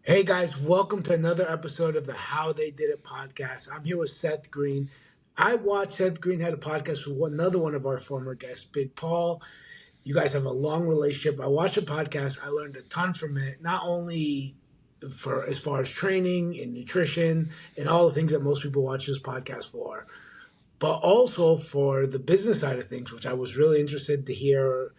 Hey guys, welcome to another episode of the How They Did It podcast. I'm here with Seth Green. I watched Seth Green had a podcast with another one of our former guests, Big Paul. You guys have a long relationship. I watched the podcast. I learned a ton from it, not only for as far as training and nutrition and all the things that most people watch this podcast for, but also for the business side of things, which I was really interested to hear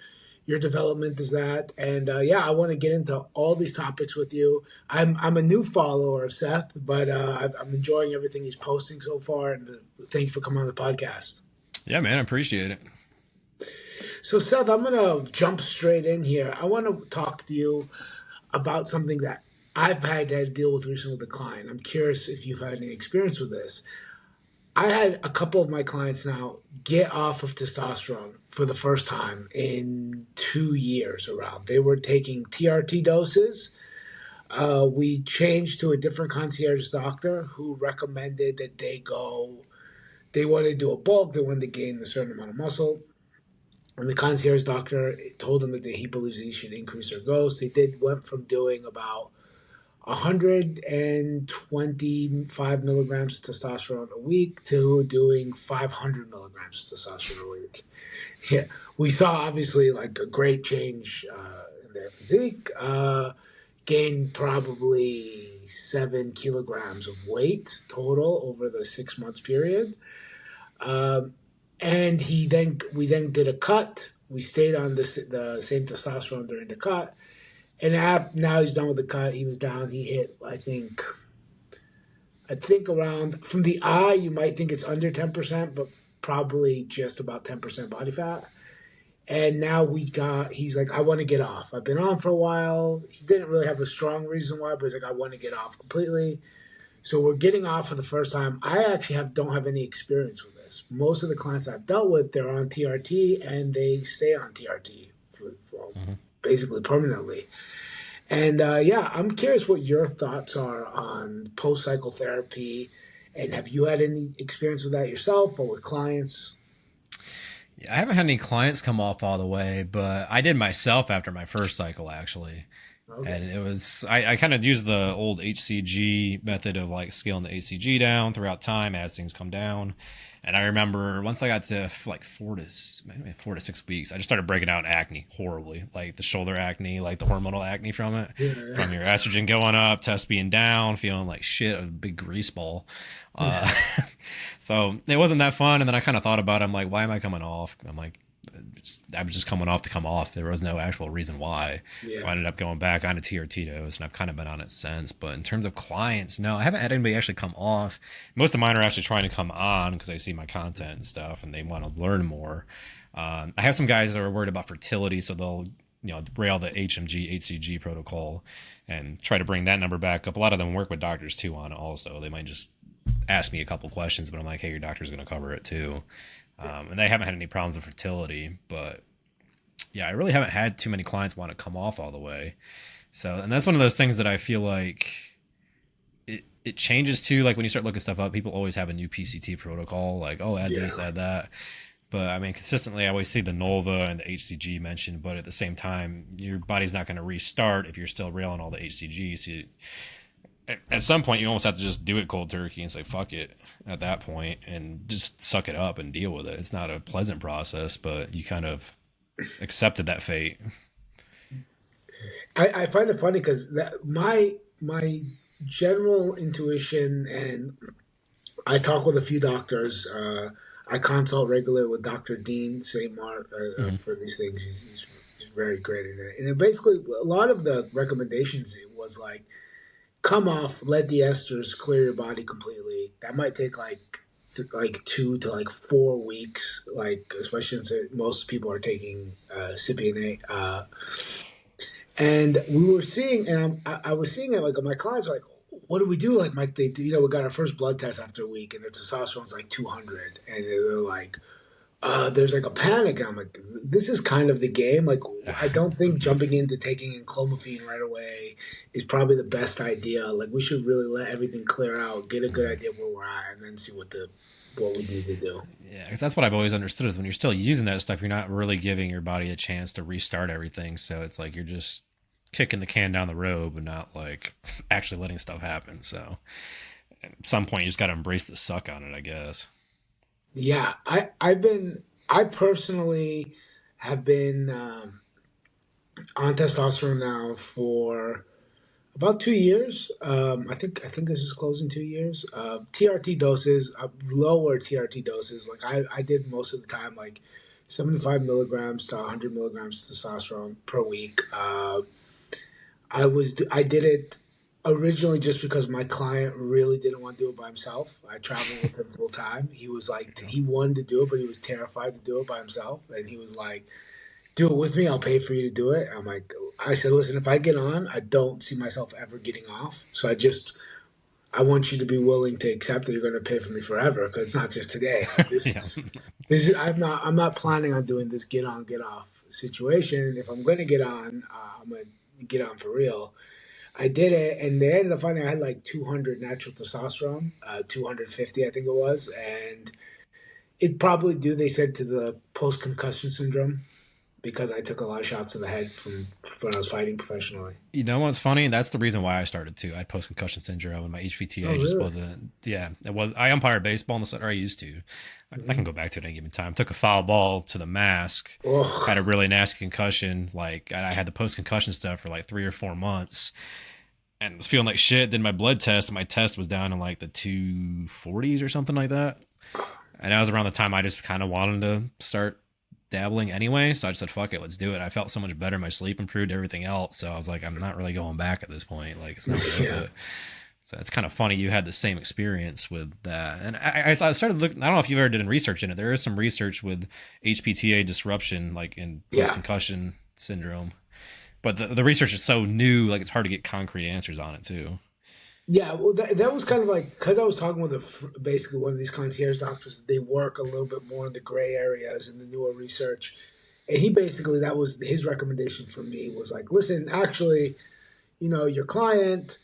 your development is that. And yeah, I want to get into all these topics with you. I'm a new follower of Seth, but I'm enjoying everything he's posting so far. And thank you for coming on the podcast. Yeah, man, I appreciate it. So Seth, I'm gonna jump straight in here. I want to talk to you about something that I've had to deal with recently with a client. I'm curious if you've had any experience with this. I had a couple of my clients now get off of testosterone for the first time in 2 years around. They were taking TRT doses. We changed to a different concierge doctor who recommended that they wanted to do a bulk, they wanted to gain a certain amount of muscle. And the concierge doctor told them that he believes he should increase their dose. Went from doing about 125 milligrams of testosterone a week to doing 500 milligrams of testosterone a week. Yeah, we saw obviously like a great change in their physique. Gained probably 7 kilograms of weight total over the 6 months period. And we then did a cut. We stayed on the same testosterone during the cut. And now he's done with the cut. He was down. He hit, I think around from the eye, you might think it's under 10%, but probably just about 10% body fat. And now he's like, I want to get off. I've been on for a while. He didn't really have a strong reason why, but he's like, I want to get off completely. So we're getting off for the first time. I actually don't have any experience with this. Most of the clients I've dealt with, they're on TRT and they stay on TRT for basically permanently. And yeah, I'm curious what your thoughts are on post cycle therapy. And have you had any experience with that yourself or with clients? Yeah, I haven't had any clients come off all the way, but I did myself after my first cycle actually. Okay. And it was I kind of used the old HCG method of like scaling the HCG down throughout time as things come down. And I remember once I got to like maybe 4 to 6 weeks, I just started breaking out acne horribly, like the shoulder acne, like the hormonal acne from it, Yeah. from your estrogen going up, test being down, feeling like shit, a big grease ball. Uh, so it wasn't that fun. And then I kind of thought about it. I'm like, why am I coming off? I'm like, I was just coming off to come off. There was no actual reason why. So I Yeah. ended up going back on a TRT dose, and I've kind of been on it since. But in terms of clients, no, I haven't had anybody actually come off. Most of mine are actually trying to come on because they see my content and stuff, and they want to learn more. I have some guys that are worried about fertility, so they'll rail the HMG HCG protocol and try to bring that number back up. A lot of them work with doctors too on it also. They might just ask me a couple questions, but I'm like, hey, your doctor's going to cover it too. And they haven't had any problems with fertility, but yeah, I really haven't had too many clients want to come off all the way. So, and that's one of those things that I feel like it changes too. Like when you start looking stuff up, people always have a new PCT protocol, like, oh, add Yeah. this, add that. But I mean, consistently, I always see the Nolva and the HCG mentioned, but at the same time, your body's not going to restart if you're still railing all the HCG. So at some point, you almost have to just do it cold turkey and say, fuck it at that point and just suck it up and deal with it. It's not a pleasant process, but you kind of accepted that fate. I find it funny because my general intuition, and I talk with a few doctors. I consult regularly with Dr. Dean St. Mark Mm-hmm. for these things. He's very great in it. And it basically, a lot of the recommendations, it was like, come off, let the esters clear your body completely. That might take like 2 to like 4 weeks, like especially since most people are taking Cypionate. And we were seeing, and I was seeing it like my clients are like, what do we do? Like, we got our first blood test after a week, and their testosterone's like 200, and they're like, there's like a panic. And I'm like, this is kind of the game. Like, I don't think jumping into taking in clomiphene right away is probably the best idea. Like, we should really let everything clear out, get a good idea of where we're at, and then see what we need to do. Yeah, because that's what I've always understood is when you're still using that stuff, you're not really giving your body a chance to restart everything. So it's like you're just kicking the can down the road, but not like actually letting stuff happen. So at some point, you just got to embrace the suck on it, I guess. Yeah, I personally have been on testosterone now for about 2 years. I think this is closing 2 years. TRT doses, lower TRT doses. Like I did most of the time, like 75 milligrams to 100 milligrams of testosterone per week. I did it originally just because my client really didn't want to do it by himself. I traveled with him full time. He was like Yeah. he wanted to do it, but he was terrified to do it by himself, and he was like, "Do it with me. I'll pay for you to do it." I said, "Listen, if I get on, I don't see myself ever getting off. So I want you to be willing to accept that you're going to pay for me forever because it's not just today. Like Yeah. this is I'm not planning on doing this get on get off situation. If I'm going to get on, I'm going to get on for real." I did it, and they ended up finding I had like 200 natural testosterone, 250 I think it was, and it probably due they said to the post concussion syndrome because I took a lot of shots to the head from when I was fighting professionally. You know what's funny? That's the reason why I started too. I had post concussion syndrome, and my Oh, HPTA just really? wasn't. Yeah, it was. I umpired baseball in the center. I used to. I can Hmm. go back to it at any given time. Took a foul ball to the mask. Had a Oh, really nasty concussion. Like I had the post concussion stuff for like 3 or 4 months, and was feeling like shit. Then my blood test, and my test was down in like the 240s or something like that. And that was around the time I just kind of wanted to start dabbling anyway. So I just said, fuck it, let's do it. I felt so much better. My sleep improved, everything else. So I was like, I'm not really going back at this point. Like, it's not worth yeah. it. So it's kind of funny you had the same experience with that. And I started looking, I don't know if you've ever done research in it. There is some research with HPTA disruption, like in post Yeah. concussion syndrome. But the research is so new, like it's hard to get concrete answers on it too. Yeah, well, that was kind of like because I was talking with basically one of these concierge doctors. They work a little bit more in the gray areas in the newer research, and he basically that was his recommendation for me was like, listen, actually, your client,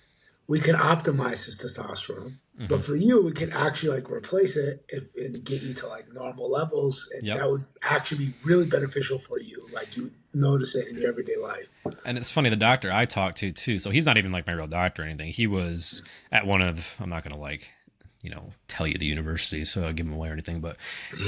we can optimize his testosterone, Hmm. but for you, we can actually like replace it and get you to like normal levels, and Yep. that would actually be really beneficial for you. Like you would notice it in your everyday life. And it's funny, the doctor I talked to too. So he's not even like my real doctor or anything. He was at one of, I'm not gonna like, tell you the university, so I'll give him away or anything. But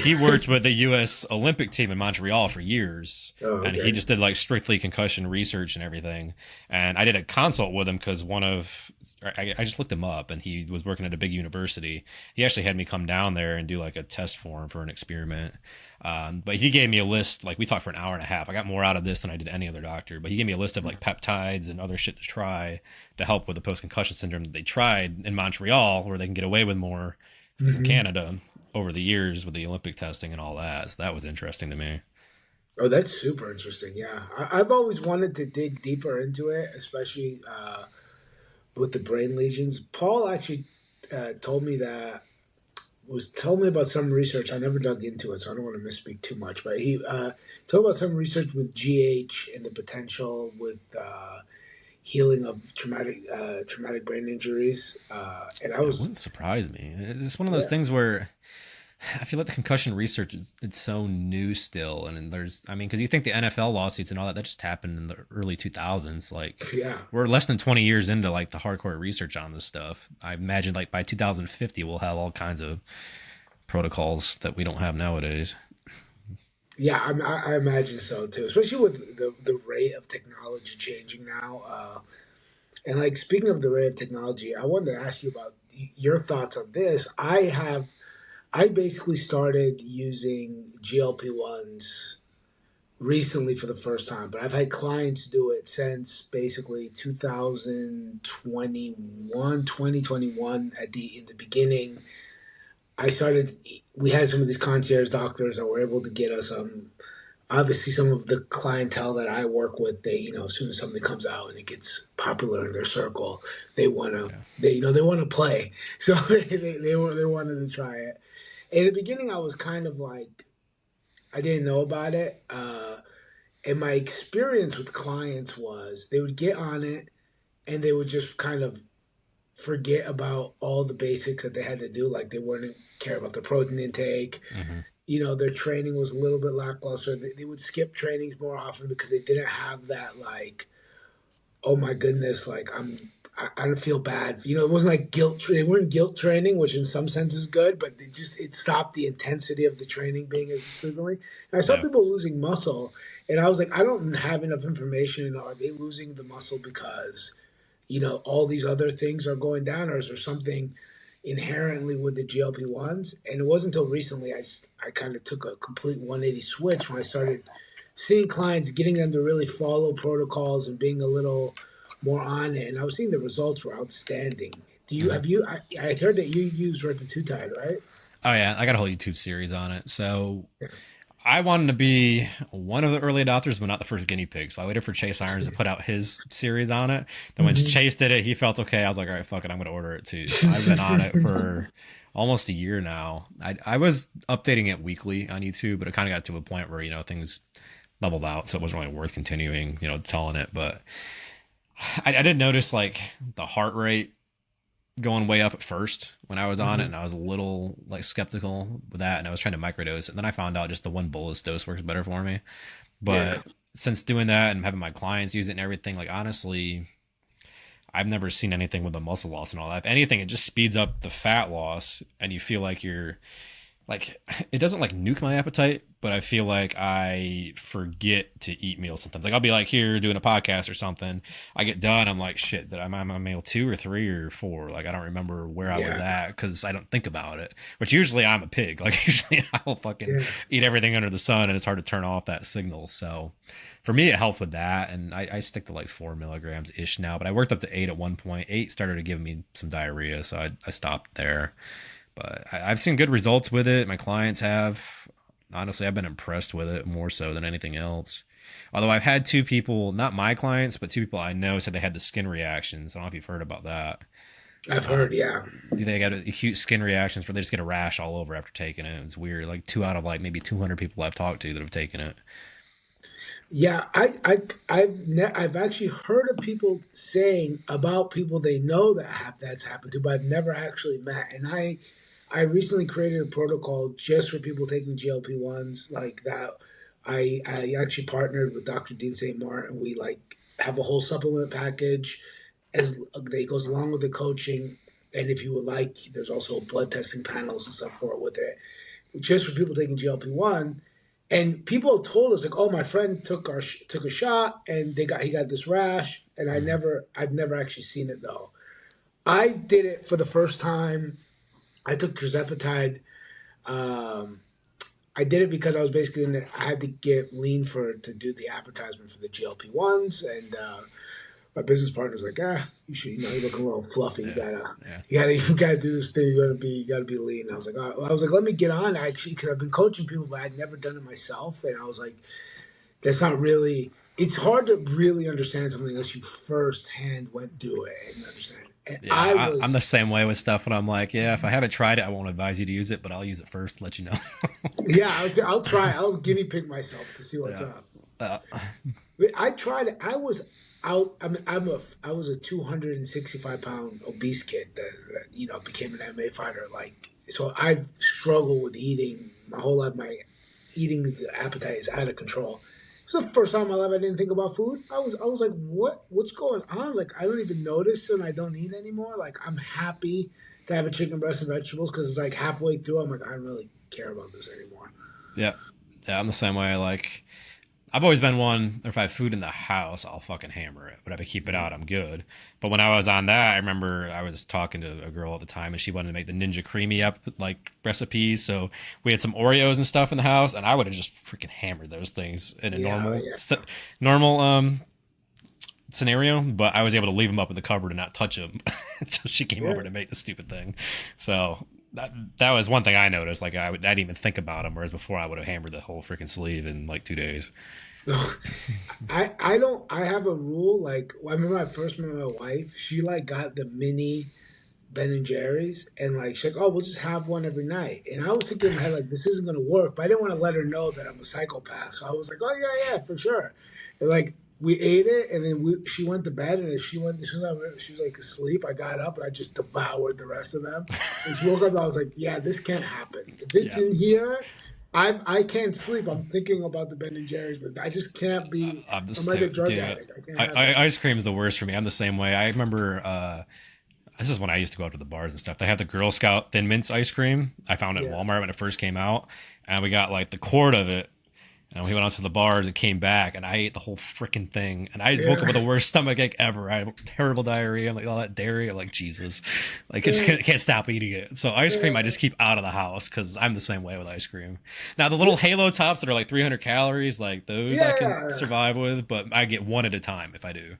he worked with the U.S. Olympic team in Montreal for years, Oh, and he okay. just did like strictly concussion research and everything. And I did a consult with him because I just looked him up, and he was working at a big university. He actually had me come down there and do like a test for him for an experiment. But he gave me a list, like we talked for an hour and a half. I got more out of this than I did any other doctor. But he gave me a list of like peptides and other shit to try to help with the post concussion syndrome that they tried in Montreal, where they can get away with more because it's in Hmm. Canada over the years with the Olympic testing and all that. So that was interesting to me. Oh, that's super interesting. Yeah, I've always wanted to dig deeper into it, especially with the brain lesions. Paul actually told me that was told me about some research. I never dug into it, so I don't want to misspeak too much. But he told about some research with GH and the potential with healing of traumatic brain injuries. And I It was, wouldn't surprise me. It's one of those yeah, things where I feel like the concussion research is it's so new still, and I mean, because you think the NFL lawsuits and all that just happened in the early 2000s. Like yeah. we're less than 20 years into like the hardcore research on this stuff. I imagine like by 2050 we'll have all kinds of protocols that we don't have nowadays. Yeah, I imagine so too, especially with the rate of technology changing now. And like speaking of the rate of technology, I wanted to ask you about your thoughts on this. I basically started using GLP-1s recently for the first time, but I've had clients do it since basically 2021, 2021 at the in the beginning. I started we had some of these concierge doctors that were able to get us obviously some of the clientele that I work with, they, as soon as something comes out and it gets popular in their circle, they want to, Yeah. they want to play. So they wanted to try it. In the beginning, I was kind of like, I didn't know about it. And my experience with clients was they would get on it and they would just kind of forget about all the basics that they had to do. Like they wouldn't care about the protein intake. Hmm. Their training was a little bit lackluster. They would skip trainings more often because they didn't have that like oh my goodness, like I don't feel bad. You know, it wasn't like guilt. They weren't guilt training, which in some sense is good, but it stopped the intensity of the training being as frequently. And I saw Yeah. people losing muscle, and I was like, I don't have enough information. Are they losing the muscle because all these other things are going down, or is there something inherently with the GLP-1s? And it wasn't until recently I kind of took a complete 180 switch when I started seeing clients, getting them to really follow protocols and being a little more on it. And I was seeing the results were outstanding. Do you Mhm. have you? I heard that you use Retatrutide, right? Oh yeah, I got a whole YouTube series on it. So Yeah. I wanted to be one of the early adopters, but not the first guinea pig. So I waited for Chase Irons to put out his series on it. Then when Hmm. Chase did it, he felt okay. I was like, all right, fuck it, I'm gonna order it too. So I've been on it for almost a year now. I was updating it weekly on YouTube, but it kind of got to a point where things leveled out, so it wasn't really worth continuing, telling it. But I did notice like the heart rate going way up at first when I was on it, Hmm. and I was a little like skeptical with that, and I was trying to microdose, and then I found out just the one bolus dose works better for me. Yeah. But since doing that and having my clients use it and everything, like honestly, I've never seen anything with the muscle loss and all that. If anything, it just speeds up the fat loss, and you feel like you're like it doesn't like nuke my appetite, but I feel like I forget to eat meals sometimes. Like I'll be like here doing a podcast or something. I get done, I'm like shit. That I'm on meal 2 or 3 or 4. Like I don't remember where I was Yeah. at because I don't think about it. Which usually I'm a pig. Like usually I will fucking Yeah. eat everything under the sun, and it's hard to turn off that signal. So for me, it helps with that, and I stick to like 4 milligrams ish now. But I worked up to 8 at one point. 8 started to give me some diarrhea, so I stopped there. But I've seen good results with it. My clients have. Honestly, I've been impressed with it more so than anything else. Although I've had 2 people, not my clients, but 2 people I know said they had the skin reactions. I don't know if you've heard about that. I've Uh, heard. Yeah. they got acute skin reactions where they just get a rash all over after taking it. It's weird. Like 2 out of maybe 200 people I've talked to that have taken it. Yeah, I've actually heard of people saying about people they know that's happened to, but I've never actually met. And I recently created a protocol just for people taking GLP-1s like that. I actually partnered with Dr. Dean St. Martin. We like have a whole supplement package as that goes along with the coaching. And if you would like, there's also blood testing panels and stuff for it with it, just for people taking GLP-1. And people told us like, "Oh, my friend took a shot and he got this rash." And Mm-hmm. I've never actually seen it though. I did it for the first time. I took tirzepatide. Um, I did it because I was basically I had to get lean to do the advertisement for the GLP-1s, and my business partner's like, you're looking a little fluffy. Yeah. Yeah. You gotta do this thing. You gotta be lean. And I was like, all right. Well, I was like, let me get on actually, because I've been coaching people, but I'd never done it myself, and I was like, that's not really. It's hard to really understand something unless you firsthand went through it and understand. And I I'm the was, same way with stuff when I'm like, yeah, if I haven't tried it, I won't advise you to use it, but I'll use it first, let you know. yeah, I'll try. I'll guinea pig myself to see what's Yeah. up. Uh, I tried it. I was out. I was a 265 pound obese kid that became an MMA fighter. Like so, I've struggled with eating my whole life. My eating appetite is out of control. It was the first time in my life I didn't think about food. I was like, what's going on? Like I don't even notice and I don't eat anymore. Like I'm happy to have a chicken breast and vegetables because it's like halfway through I'm like I don't really care about this anymore. yeah. Yeah, I'm the same way. Like, I've always been one. If I have food in the house, I'll fucking hammer it. But if I keep it out, I'm good. But when I was on that, I remember I was talking to a girl at the time, and she wanted to make the Ninja Creamy up like recipes. So we had some Oreos and stuff in the house, and I would have just freaking hammered those things in a Yeah, normal yeah, normal scenario. But I was able to leave them up in the cupboard and not touch them until she came yeah. over to make the stupid thing. So that was one thing I noticed. Like I didn't even think about them, whereas before I would have hammered the whole freaking sleeve in like 2 days. I don't I have a rule like I remember I first met my wife. She like got the mini Ben and Jerry's and like she's like, oh, we'll just have one every night. And I was thinking in my head like this isn't gonna work, but I didn't want to let her know that I'm a psychopath. So I was like, oh yeah, for sure. And like we ate it and then she went to bed and as she was like asleep. I got up and I just devoured the rest of them. And she woke up and I was like, yeah, this can't happen. If it's Yeah. in here, I can't sleep. I'm thinking about the Ben and Jerry's. I just can't be. I'm the I'm like a same, drug dude. addict. I can't have it. Ice cream is the worst for me. I'm the same way. I remember this is when I used to go out to the bars and stuff. They had the Girl Scout Thin Mints ice cream. I found it at Yeah. Walmart when it first came out, and we got like the quart of it. And we went out to the bars and came back, and I ate the whole freaking thing. And I just woke up with the worst stomach ache ever. I had terrible diarrhea. I'm like, all that dairy. I'm like, Jesus. Like, I just can't stop eating it. So ice cream, I just keep out of the house because I'm the same way with ice cream. Now, the little Halo Tops that are like 300 calories, like those I can Yeah. survive with, but I get one at a time if I do.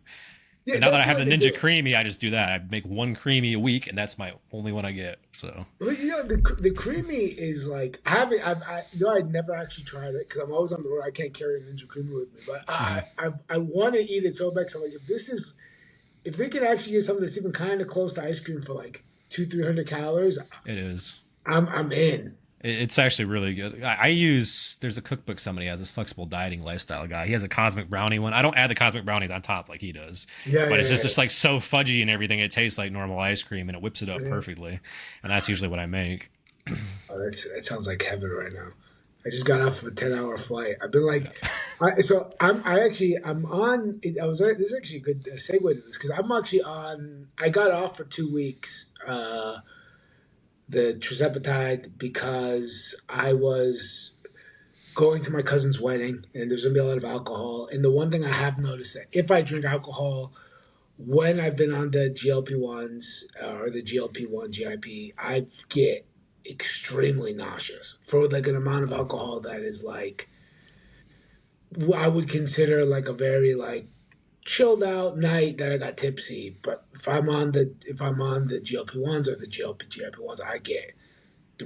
Yeah. And now that That's I have the what I Ninja do. Creamy, I just do that. I make one creamy a week, and that's my only one I get. So, But the creamy is like I haven't I never actually tried it because I'm always on the road. I can't carry a Ninja Creamy with me, but mhm, I want to eat it so bad. So I'm like, if they can actually get something that's even kind of close to ice cream for like 200-300 calories, it is. I'm in. It's actually really good. I use, there's a cookbook somebody has, this flexible dieting lifestyle guy. He has a cosmic brownie one. I don't add the cosmic brownies on top like he does, Yeah, but yeah, it's just yeah. like so fudgy and everything. It tastes like normal ice cream and it whips it up Yeah. perfectly. And that's usually what I make. Oh, that sounds like heaven right now. I just got off of a 10-hour flight. I've been like, I'm on. This is actually a good segue to this because I'm actually on. I got off for 2 weeks. The trizepatide because I was going to my cousin's wedding and there's gonna be a lot of alcohol. And the one thing I have noticed that if I drink alcohol when I've been on the GLP-1s or the GLP-1 GIP, I get extremely nauseous for like an amount of alcohol that is like I would consider like a very like chilled out night that I got tipsy. But if I'm on the GLP-1s or the GIP-1s, I get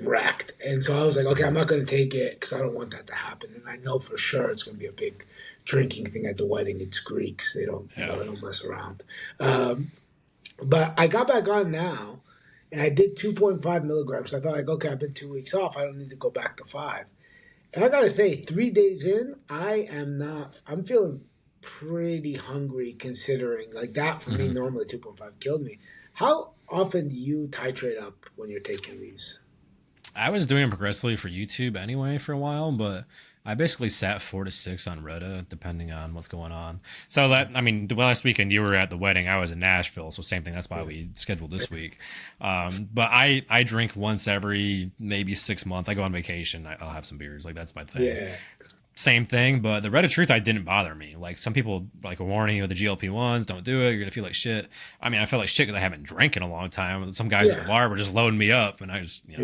wrecked. And so I was like, okay, I'm not going to take it because I don't want that to happen. And I know for sure it's going to be a big drinking thing at the wedding. It's Greeks; they don't, Yeah. they don't mess around. But I got back on now, and I did 2.5 milligrams. I thought like, okay, I've been 2 weeks off. I don't need to go back to 5. And I gotta say, 3 days in, I am not. I'm feeling pretty hungry considering like that for me. Mhm. Normally, 2.5 killed me. How often do you titrate up when you're taking these? I was doing it progressively for YouTube anyway for a while, but I basically sat 4 to 6 on Reddit depending on what's going on. So that, I mean, the last weekend you were at the wedding, I was in Nashville, so same thing. That's why we scheduled this week. But I drink once every maybe 6 months. I go on vacation, I'll have some beers. Like that's my thing. Yeah, Same thing, but the Reddit truth I didn't bother me. Like some people like a warning of the GLP-1s, don't do it. You're gonna feel like shit. I mean, I felt like shit because I haven't drank in a long time. Some guys at yeah, the bar were just loading me up, and I just yeah,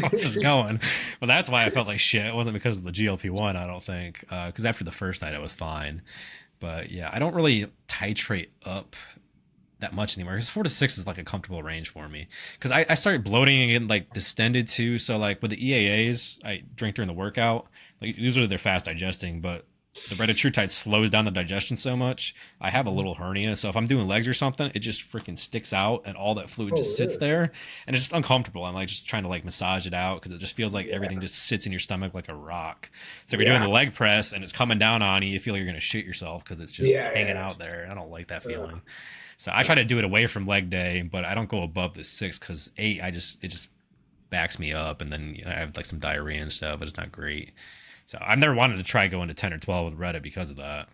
I was just going. But that's why I felt like shit. It wasn't because of the GLP-1. I don't think because after the first night I was fine. But yeah, I don't really titrate up that much anymore because 4 to 6 is like a comfortable range for me because I started bloating and getting like distended too. So like with the EAAs I drink during the workout, like usually they're fast digesting, but the retatrutide slows down the digestion so much. I have a little hernia, so if I'm doing legs or something, it just freaking sticks out and all that fluid oh, just sits really? there and it's just uncomfortable. I'm like just trying to like massage it out because it just feels like Yeah, everything just sits in your stomach like a rock. So if you're doing yeah, the leg press and it's coming down on you, you feel like you're gonna shit yourself because it's just yeah, hanging yeah. out there. I don't like that Uh, feeling. So I try to do it away from leg day, but I don't go above the 6 because 8, it just backs me up, and then I have like some diarrhea and stuff, but it's not great. So I've never wanted to try going to 10 or 12 with Reddit because of that.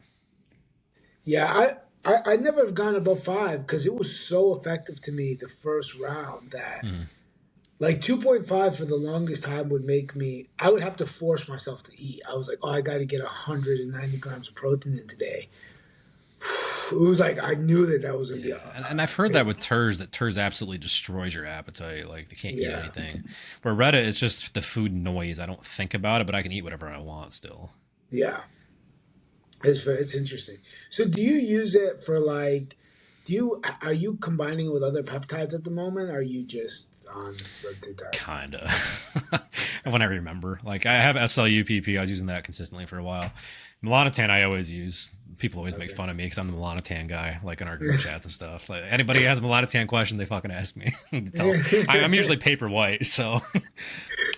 yeah, I never have gone above 5 because it was so effective to me the first round that Hmm. like 2.5 for the longest time would make me. I would have to force myself to eat. I was like, oh, I got to get 190 grams of protein in today. It was like I knew that was gonna be Yeah, and I've heard a that with TERS, that TERS absolutely destroys your appetite. Like they can't eat yeah. anything. Where Reddit is just the food noise. I don't think about it, but I can eat whatever I want still. Yeah, it's interesting. So do you use it for like? Are you combining it with other peptides at the moment? Or are you just on Lentitide? Kinda. When I remember, like I have SLUPP. I was using that consistently for a while. Melanotan I always use. People always make Okay. fun of me because I'm the Melanotan guy, like in our group chats and stuff. Like anybody who has a Melanotan question, they fucking ask me. I'm usually paper white, so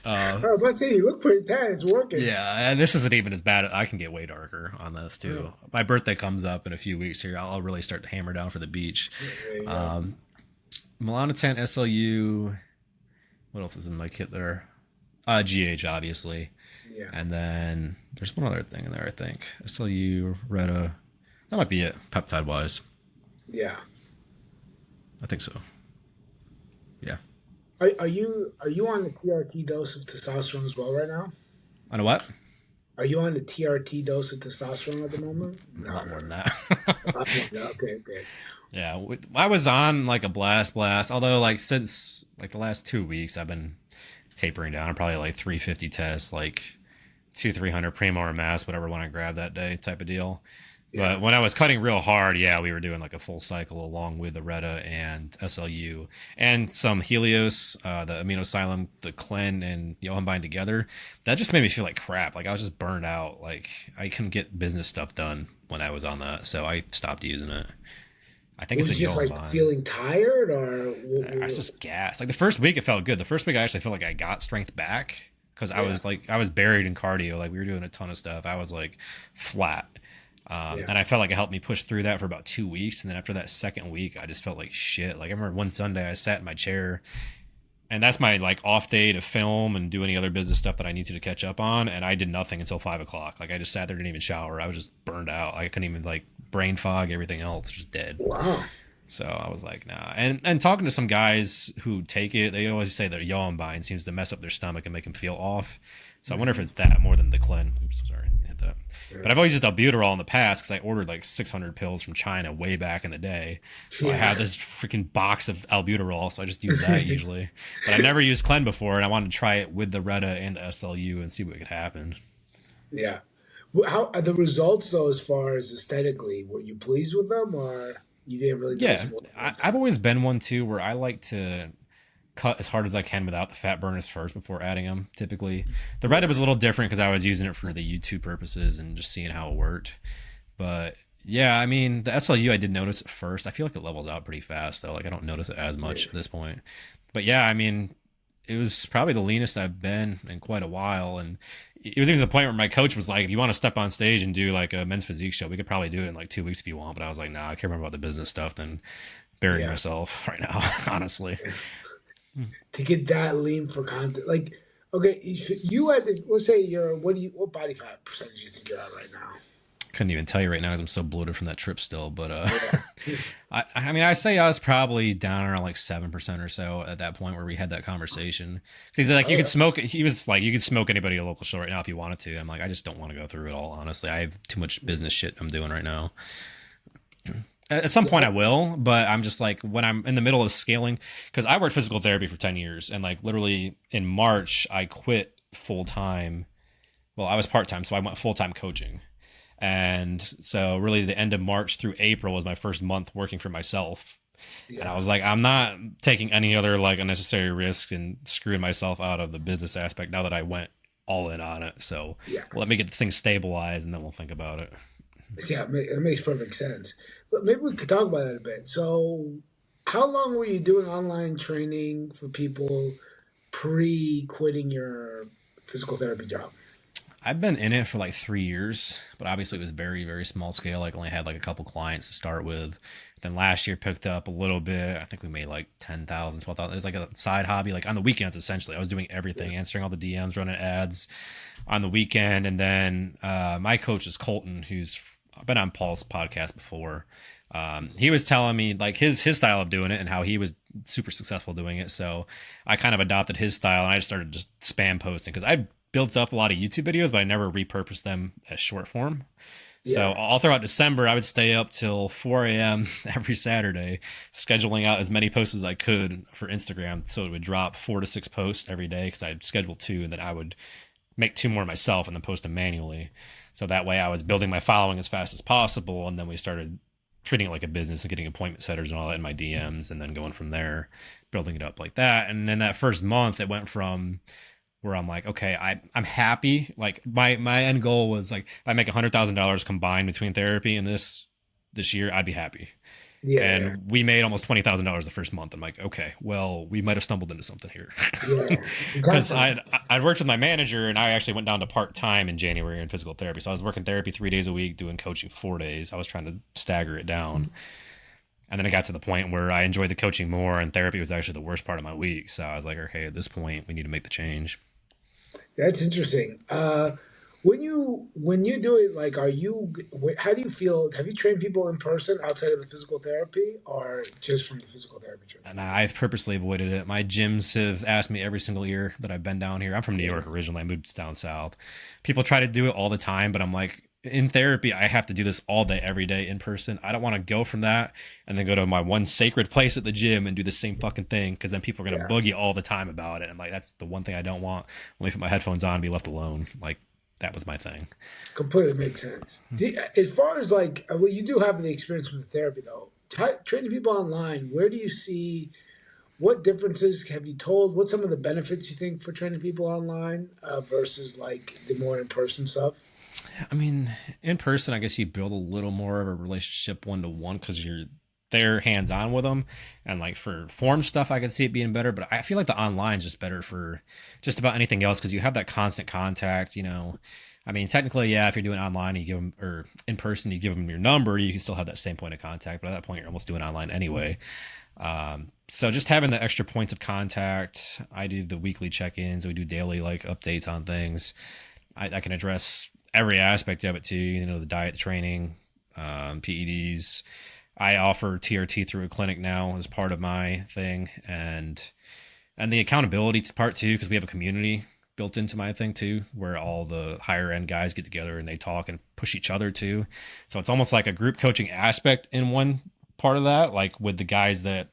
uh, Oh, but see, you look pretty tan. It's working. yeah. And this isn't even as bad. I can get way darker on this Oh, too. My birthday comes up in a few weeks here. I'll really start to hammer down for the beach. yeah, there you go. Um, Melanotan SLU. What else is in my kit there? GH obviously, Yeah. and then there's one other thing in there. I think SLU, Retta. That might be it. Peptide wise, Yeah. I think so. Yeah. Are you on the TRT dose of testosterone as well right now? On a what? Are you on the TRT dose of testosterone at the moment? A No, lot no, more than no. that. Okay, okay. Yeah, I was on like a blast. Although like since like the last 2 weeks, I've been tapering down. I'm probably like 350 tests, like 300 primo or mass, whatever one I grab that day, type of deal. Yeah. But when I was cutting real hard, yeah, we were doing like a full cycle along with the Retta and SLU and some Helios, the aminoxylum, the Clen, and Yohimbine together. That just made me feel like crap. Like I was just burned out. Like I couldn't get business stuff done when I was on that, so I stopped using it. I think it's Was a it just like Yohimbine. feeling tired or I was just gassed. Like the first week, it felt good. The first week, I actually felt like I got strength back because yeah, I was buried in cardio. Like we were doing a ton of stuff. I was like flat. yeah. And I felt like it helped me push through that for about 2 weeks. And then after that second week, I just felt like shit. Like I remember one Sunday I sat in my chair and that's my like off day to film and do any other business stuff that I needed to catch up on. And I did nothing until 5 o'clock. Like I just sat there, didn't even shower. I was just burned out. I couldn't even like brain fog, everything else, just dead. Wow. So I was like, nah. And talking to some guys who take it, they always say that Yohimbine seems to mess up their stomach and make them feel off. So I wonder if it's that more than the Clen. Oops, sorry, I didn't hit that. But I've always used albuterol in the past because I ordered like 600 pills from China way back in the day. So I Yeah. had this freaking box of albuterol, so I just use that usually. But I never used Clen before, and I wanted to try it with the Retta and the SLU and see what could happen. Yeah. How are the results though, as far as aesthetically? Were you pleased with them, or you didn't really notice Yeah, them? I've always been one too where I like to cut as hard as I can without the fat burners first before adding them. Typically, the Reddit Yeah. was a little different because I was using it for the YouTube purposes and just seeing how it worked. But yeah, I mean the SLU I did notice at first. I feel like it levels out pretty fast though. Like I don't notice it as much Yeah. at this point. But yeah, I mean it was probably the leanest I've been in quite a while, and it was even to the point where my coach was like, "If you want to step on stage and do like a men's physique show, we could probably do it in like 2 weeks if you want." But I was like, "Nah, I care more about the business stuff than burying Yeah. myself right now, honestly." To get that lean for content, like, okay, if you had to, let's say you're, what body fat percentage do you think you're at right now? Couldn't even tell you right now because I'm so bloated from that trip still. But Yeah. I mean, I say I was probably down around like 7% or so at that point where we had that conversation. 'Cause he's like, you could Oh, smoke. He was like, you could smoke anybody at a local show right now if you wanted to. I'm like, I just don't want to go through it all. Honestly, I have too much business shit I'm doing right now. At some point yeah. I will, but I'm just like when I'm in the middle of scaling because I worked physical therapy for 10 years and like literally in March I quit full time. Well, I was part time, so I went full time coaching. And so really the end of March through April was my first month working for myself. And I Yeah. was like, I'm not taking any other like unnecessary risk and screwing myself out of the business aspect now that I went all in on it. So Yeah. let me get the thing stabilized and then we'll think about it. Yeah, it makes perfect sense. But maybe we could talk about that a bit. So, how long were you doing online training for people pre quitting your physical therapy job? I've been in it for like 3 years, but obviously it was very, very small scale. Like only had like a couple clients to start with. Then last year picked up a little bit. I think we made like 10,000, 12,000. It was like a side hobby, like on the weekends, essentially. I was doing Yeah. everything, answering all the DMs, running ads on the weekend. And then my coach is Colton, who's been on Paul's podcast before. He was telling me like his style of doing it and how he was super successful doing it. So I kind of adopted his style and I just started just spam posting because I built up a lot of YouTube videos, but I never repurposed them as short form. So Yeah. all throughout December, I would stay up till 4 a.m. every Saturday, scheduling out as many posts as I could for Instagram. So it would drop 4 to 6 posts every day because I'd schedule two, and then I would make two more myself and then post them manually. So that way I was building my following as fast as possible. And then we started treating it like a business and getting appointment setters and all that in my DMs and then going from there, building it up like that. And then that first month, it went from where I'm like, okay, I'm happy. Like my end goal was like, if I make $100,000 combined between therapy and this year, I'd be happy. Yeah. And we made almost $20,000 the first month. I'm like, okay, well, we might have stumbled into something here. Yeah. You got Because something. I'd worked with my manager and I actually went down to part time in January in physical therapy. So I was working therapy 3 days a week, doing coaching 4 days. I was trying to stagger it down. And then it got to the point where I enjoyed the coaching more and therapy was actually the worst part of my week. So I was like, okay, at this point, we need to make the change. That's interesting. When you do it, like, how do you feel? Have you trained people in person outside of the physical therapy, or just from the physical therapy training? And I've purposely avoided it. My gyms have asked me every single year that I've been down here. I'm from New Yeah, York originally. I moved down south. People try to do it all the time, but I'm like, in therapy, I have to do this all day, every day in person. I don't want to go from that and then go to my one sacred place at the gym and do the same fucking thing because then people are going to yeah, boogie all the time about it. I'm like, that's the one thing I don't want. Let me put my headphones on and be left alone. Like, that was my thing. completely makes sense. As far as like, well, you do have the experience with the therapy though. Training people online, where do you see? What differences have you told? What's some of the benefits you think for training people online versus like the more in person stuff? I mean, in person, I guess you build a little more of a relationship one to one because you're there hands on with them. And like for form stuff, I could see it being better, but I feel like the online is just better for just about anything else because you have that constant contact, you know. I mean, technically, yeah, if you're doing online, you give them, or in person, you give them your number, you can still have that same point of contact, but at that point, you're almost doing online anyway. So just having the extra points of contact, I do the weekly check-ins, we do daily like updates on things. I can address every aspect of it too. You know, the diet, the training, PEDs. I offer TRT through a clinic now as part of my thing, and the accountability part too, because we have a community built into my thing too, where all the higher end guys get together and they talk and push each other too. So it's almost like a group coaching aspect in one part of that, like with the guys that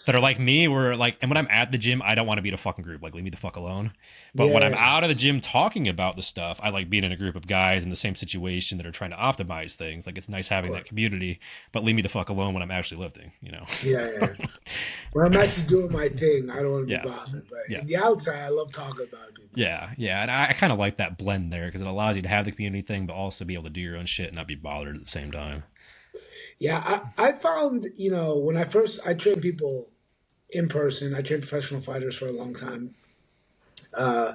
are like me, where like, and when I'm at the gym, I don't want to be in a fucking group. Like, leave me the fuck alone. But when I'm Yeah, out of the gym talking about the stuff, I like being in a group of guys in the same situation that are trying to optimize things. Like, it's nice having that community, but leave me the fuck alone when I'm actually lifting, you know? yeah, yeah. When I'm actually doing my thing, I don't want to be Yeah. bothered. But Yeah. in the outside, I love talking about people. Yeah. Yeah. And I kind of like that blend there because it allows you to have the community thing, but also be able to do your own shit and not be bothered at the same time. Yeah, I found, when I trained people in person, I trained professional fighters for a long time. Uh,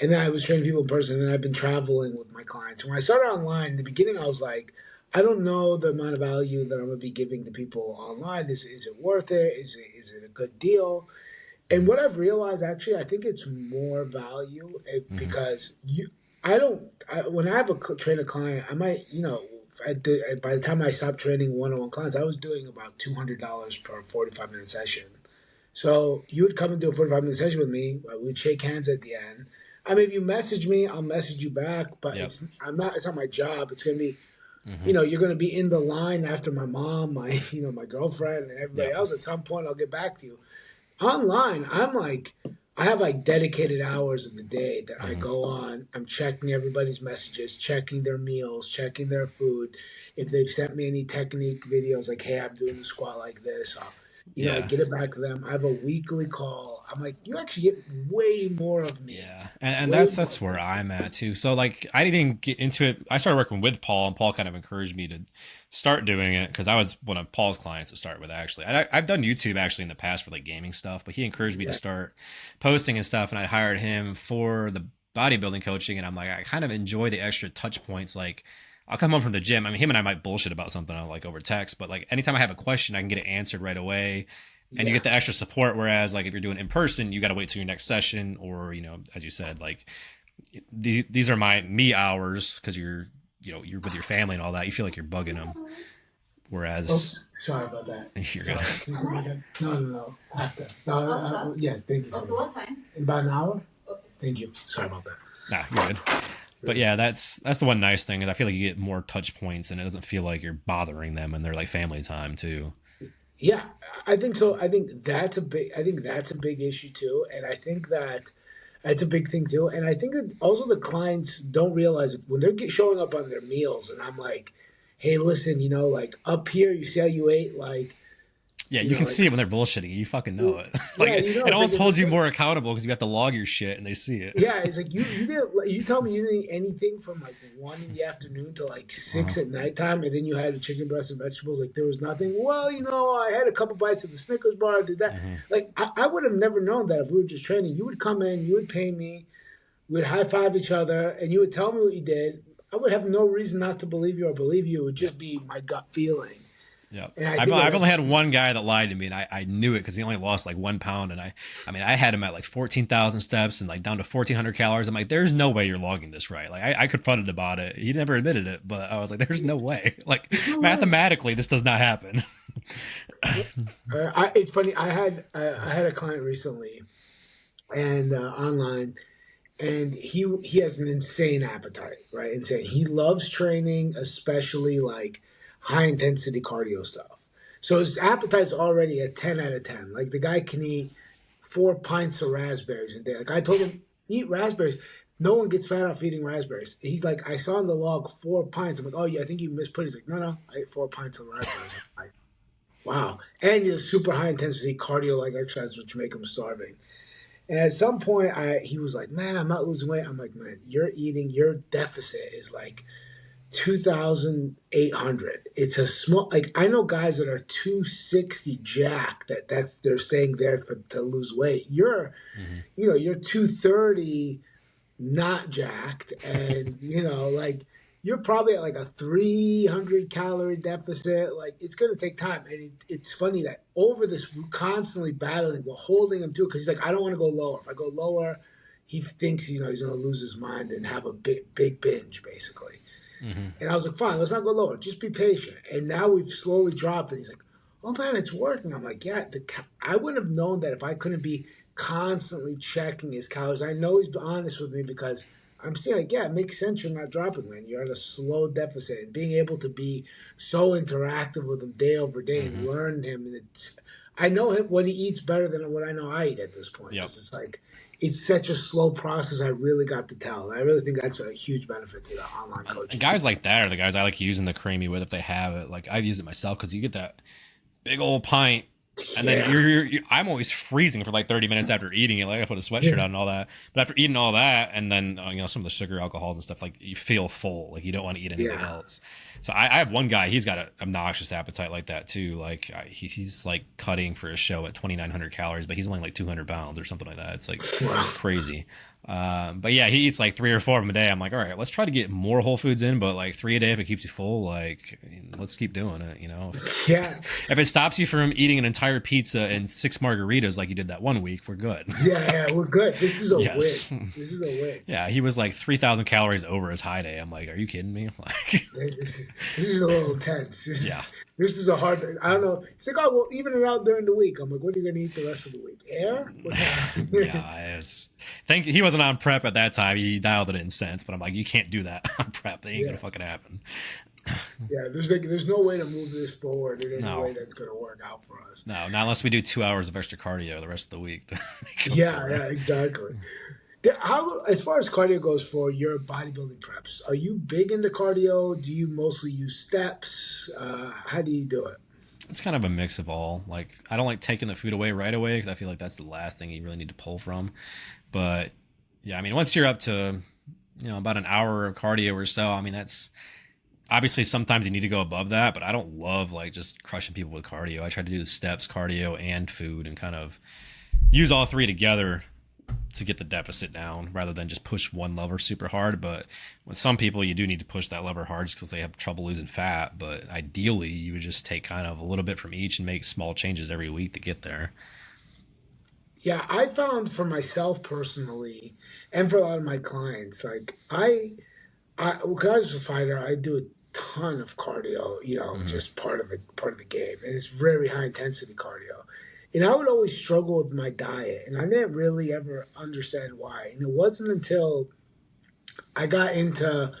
and then I was training people in person, and then I've been traveling with my clients. When I started online, in the beginning, I was like, I don't know the amount of value that I'm going to be giving to people online. Is it worth it? Is it a good deal? And Mm-hmm. what I've realized, actually, I think it's more value Mm-hmm. because I don't, when I have train a client, I might, by the time I stopped training one-on-one clients, I was doing about $200 per 45-minute session. So you would come and do a 45-minute session with me. We'd shake hands at the end. I mean, if you message me, I'll message you back, but Yep. it's not my job. It's going to be, Mm-hmm. you're going to be in the line after my mom, my girlfriend and everybody Yep. else. At some point, I'll get back to you. Online, I have like dedicated hours of the day that I Mm-hmm. go on. I'm checking everybody's messages, checking their meals, checking their food. If they've sent me any technique videos, like, hey, I'm doing the squat like this, I Yeah. get it back to them. I have a weekly call. I'm like, you actually get way more of me. Yeah, and Way that's more. where I'm at too. So like, I didn't get into it. I started working with Paul, and Paul kind of encouraged me to start doing it because I was one of Paul's clients to start with. Actually, I've done YouTube actually in the past for like gaming stuff, but he encouraged me to Yeah. start posting and stuff, and I hired him for the bodybuilding coaching. And I'm like, I kind of enjoy the extra touch points. Like, I'll come home from the gym. I mean, him and I might bullshit about something like over text, but like anytime I have a question, I can get it answered right away and you Yeah. get the extra support. Whereas like if you're doing it in person, you got to wait till your next session, or as you said, like these are my me hours because you're with your family and all that. You feel like you're bugging them. Whereas Oops. Sorry about that. you're Sorry. good. Can you come again? No, no, no. After. No, yes, thank you so Okay, much. what time? In about an hour? Okay. Thank you. Sorry about that. Nah, you're good. But yeah, that's the one nice thing is I feel like you get more touch points and it doesn't feel like you're bothering them and they're like family time too. Yeah, I think so. I think that's a big issue too, and I think that that's a big thing too. And I think that also the clients don't realize it when they're showing up on their meals, and I'm like, hey, listen, like up here, you see how you ate, like, Yeah, you can like, see it when they're bullshitting. You fucking know it. Like yeah, it it's like almost if holds it's you like, more accountable because you have to log your shit and they see it. yeah, it's like you didn't you tell me you didn't eat anything from like 1 in the afternoon to like Uh-huh. 6 at nighttime, and then you had a chicken breast and vegetables. Like there was nothing. Well, I had a couple bites of the Snickers bar. Did that? Hmm. Like I would have never known that if we were just training. You would come in, you would pay me, we'd high five each other, and you would tell me what you did. I would have no reason not to believe you or believe you. It would just be my gut feeling. Yeah, And I think I've only that's had one guy that lied to me, and I knew it because he only lost like 1 pound, and I mean I had him at like 14,000 steps and like down to 1,400 calories. I'm like, there's no way you're logging this right. Like I confronted about it. He never admitted it, but I was like, there's no way. Like there's no way. mathematically, this does not happen. It's funny. I had a client recently, and online, and he has an insane appetite, right? Insane. He loves training, especially like high intensity cardio stuff. So his appetite's already a 10 out of 10. Like the guy can eat 4 pints of raspberries a day. Like I told him, eat raspberries. No one gets fat off eating raspberries. He's like, I saw in the log 4 pints. I'm like, oh yeah, I think you misput. He's like, no, I ate 4 pints of raspberries. I'm like, wow. And he does super high intensity cardio like exercises, which make him starving. And at some point, he was like, "Man, I'm not losing weight." I'm like, "Man, your deficit is like 2,800. It's a small. Like I know guys that are 260 jack. They're staying there to lose weight. Hmm. You're 230 not jacked, and like you're probably at like a 300 calorie deficit. Like it's going to take time, and it's funny that over this constantly battling, we're holding him to it because he's like, I don't want to go lower. If I go lower, he thinks he's going to lose his mind and have a big binge basically. Hmm. And I was like, fine, let's not go lower. Just be patient. And now we've slowly dropped, and he's like, oh man, it's working. I'm like, yeah. I wouldn't have known that if I couldn't be constantly checking his calories. I know he's honest with me because I'm saying, like, yeah, it makes sense you're not dropping, man. You're at a slow deficit. And being able to be so interactive with him day over day and Hmm. learn him. And I know him, what he eats better than what I know I eat at this point. Yep. Because it's like, it's such a slow process. I really got to tell. And I really think that's a huge benefit to the online And coaching. guys like that are the guys I like using the creamy with if they have it. Like I've used it myself because you get that big old pint. And then Yeah. I'm always freezing for like 30 minutes after eating it. Like I put a sweatshirt Yeah. on and all that. But after eating all that, and then some of the sugar, alcohols, and stuff, like you feel full. Like you don't want to eat anything Yeah. else. So I have one guy. He's got an obnoxious appetite like that too. Like he's like cutting for a show at 2,900 calories, but he's only like 200 pounds or something like that. It's like Wow. crazy. But yeah, he eats like 3 or 4 of them a day. I'm like, all right, let's try to get more whole foods in, but like 3 a day if it keeps you full, like let's keep doing it. Yeah. If it stops you from eating an entire pizza and 6 margaritas like you did that one week, we're good. Yeah, we're good. This is a Yes. win. This is a win. Yeah, he was like 3,000 calories over his high day. I'm like, are you kidding me? Like, This is a little intense. yeah. This is a hard. I don't know. It's like, oh, well, even it out during the week. I'm like, what are you going to eat the rest of the week? Air? What's happening? Yeah, thank you. He wasn't on prep at that time. He dialed it in sense, but I'm like, you can't do that on prep. That ain't Yeah. gonna fucking happen. Yeah, there's no way to move this forward in any No. way that's going to work out for us. No, not unless we do 2 hours of extra cardio the rest of the week. Yeah, exactly. How, as far as cardio goes for your bodybuilding preps, are you big into cardio? Do you mostly use steps? How do you do it? It's kind of a mix of all. Like, I don't like taking the food away right away because I feel like that's the last thing you really need to pull from. But yeah, I mean, once you're up to about an hour of cardio or so, I mean, that's obviously sometimes you need to go above that. But I don't love like just crushing people with cardio. I try to do the steps, cardio, and food, and kind of use all three together to get the deficit down rather than just push one lever super hard. But with some people, you do need to push that lever hard just because they have trouble losing fat. But ideally, you would just take kind of a little bit from each and make small changes every week to get there. Yeah, I found for myself personally, and for a lot of my clients, like because I was a fighter, I do a ton of cardio. Mm-hmm. Just part of the game, and it's very high intensity cardio. And I would always struggle with my diet, and I didn't really ever understand why. And it wasn't until I got into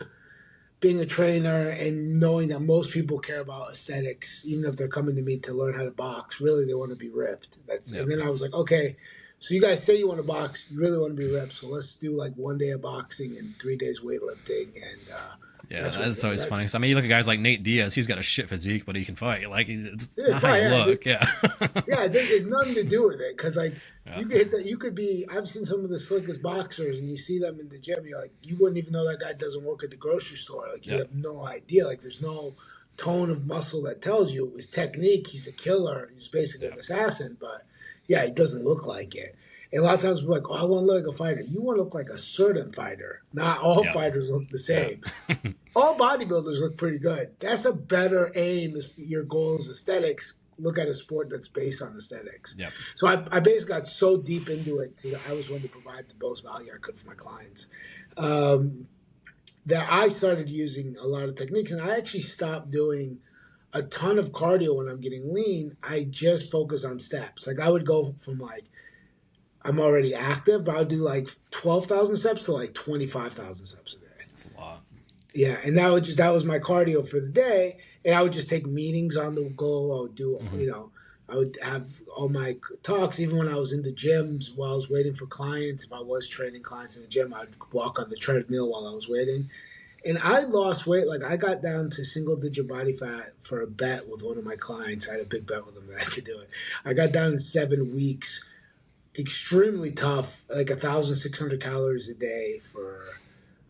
being a trainer and knowing that most people care about aesthetics, even if they're coming to me to learn how to box, really they want to be ripped. Yep. And then I was like, okay, so you guys say you want to box, you really want to be ripped, so let's do like 1 day of boxing and 3 days weightlifting, and Yeah, that's always funny. So, I mean, you look at guys like Nate Diaz; he's got a shit physique, but he can fight. Like, it's not how you look. Yeah, yeah, there's nothing to do with it because like yeah, you could hit that. You could be. I've seen some of the slickest boxers, and you see them in the gym. You're like, you wouldn't even know that guy doesn't work at the grocery store. Like you yeah. have no idea. Like there's no tone of muscle that tells you his technique. He's a killer. He's basically an assassin, but yeah, he doesn't look like it. And a lot of times we're like, oh, I want to look like a fighter. You want to look like a certain fighter. Not all Yep. fighters look the Yep. same. All bodybuilders look pretty good. That's a better aim if your goal is aesthetics. Look at a sport that's based on aesthetics. Yep. So I basically got so deep into it. I was wanting to provide the most value I could for my clients. That I started using a lot of techniques, and I actually stopped doing a ton of cardio when I'm getting lean. I just focus on steps. Like I would go from like I'm already active, but I'll do like 12,000 steps to like 25,000 steps a day. That's a lot. Yeah, and that was my cardio for the day, and I would just take meetings on the go. I would do I would have all my talks, even when I was in the gyms while I was waiting for clients. If I was training clients in the gym, I'd walk on the treadmill while I was waiting. And I lost weight. Like I got down to single digit body fat for a bet with one of my clients. I had a big bet with him that I could do it. I got down in 7 weeks, extremely tough, like 1,600 calories a day for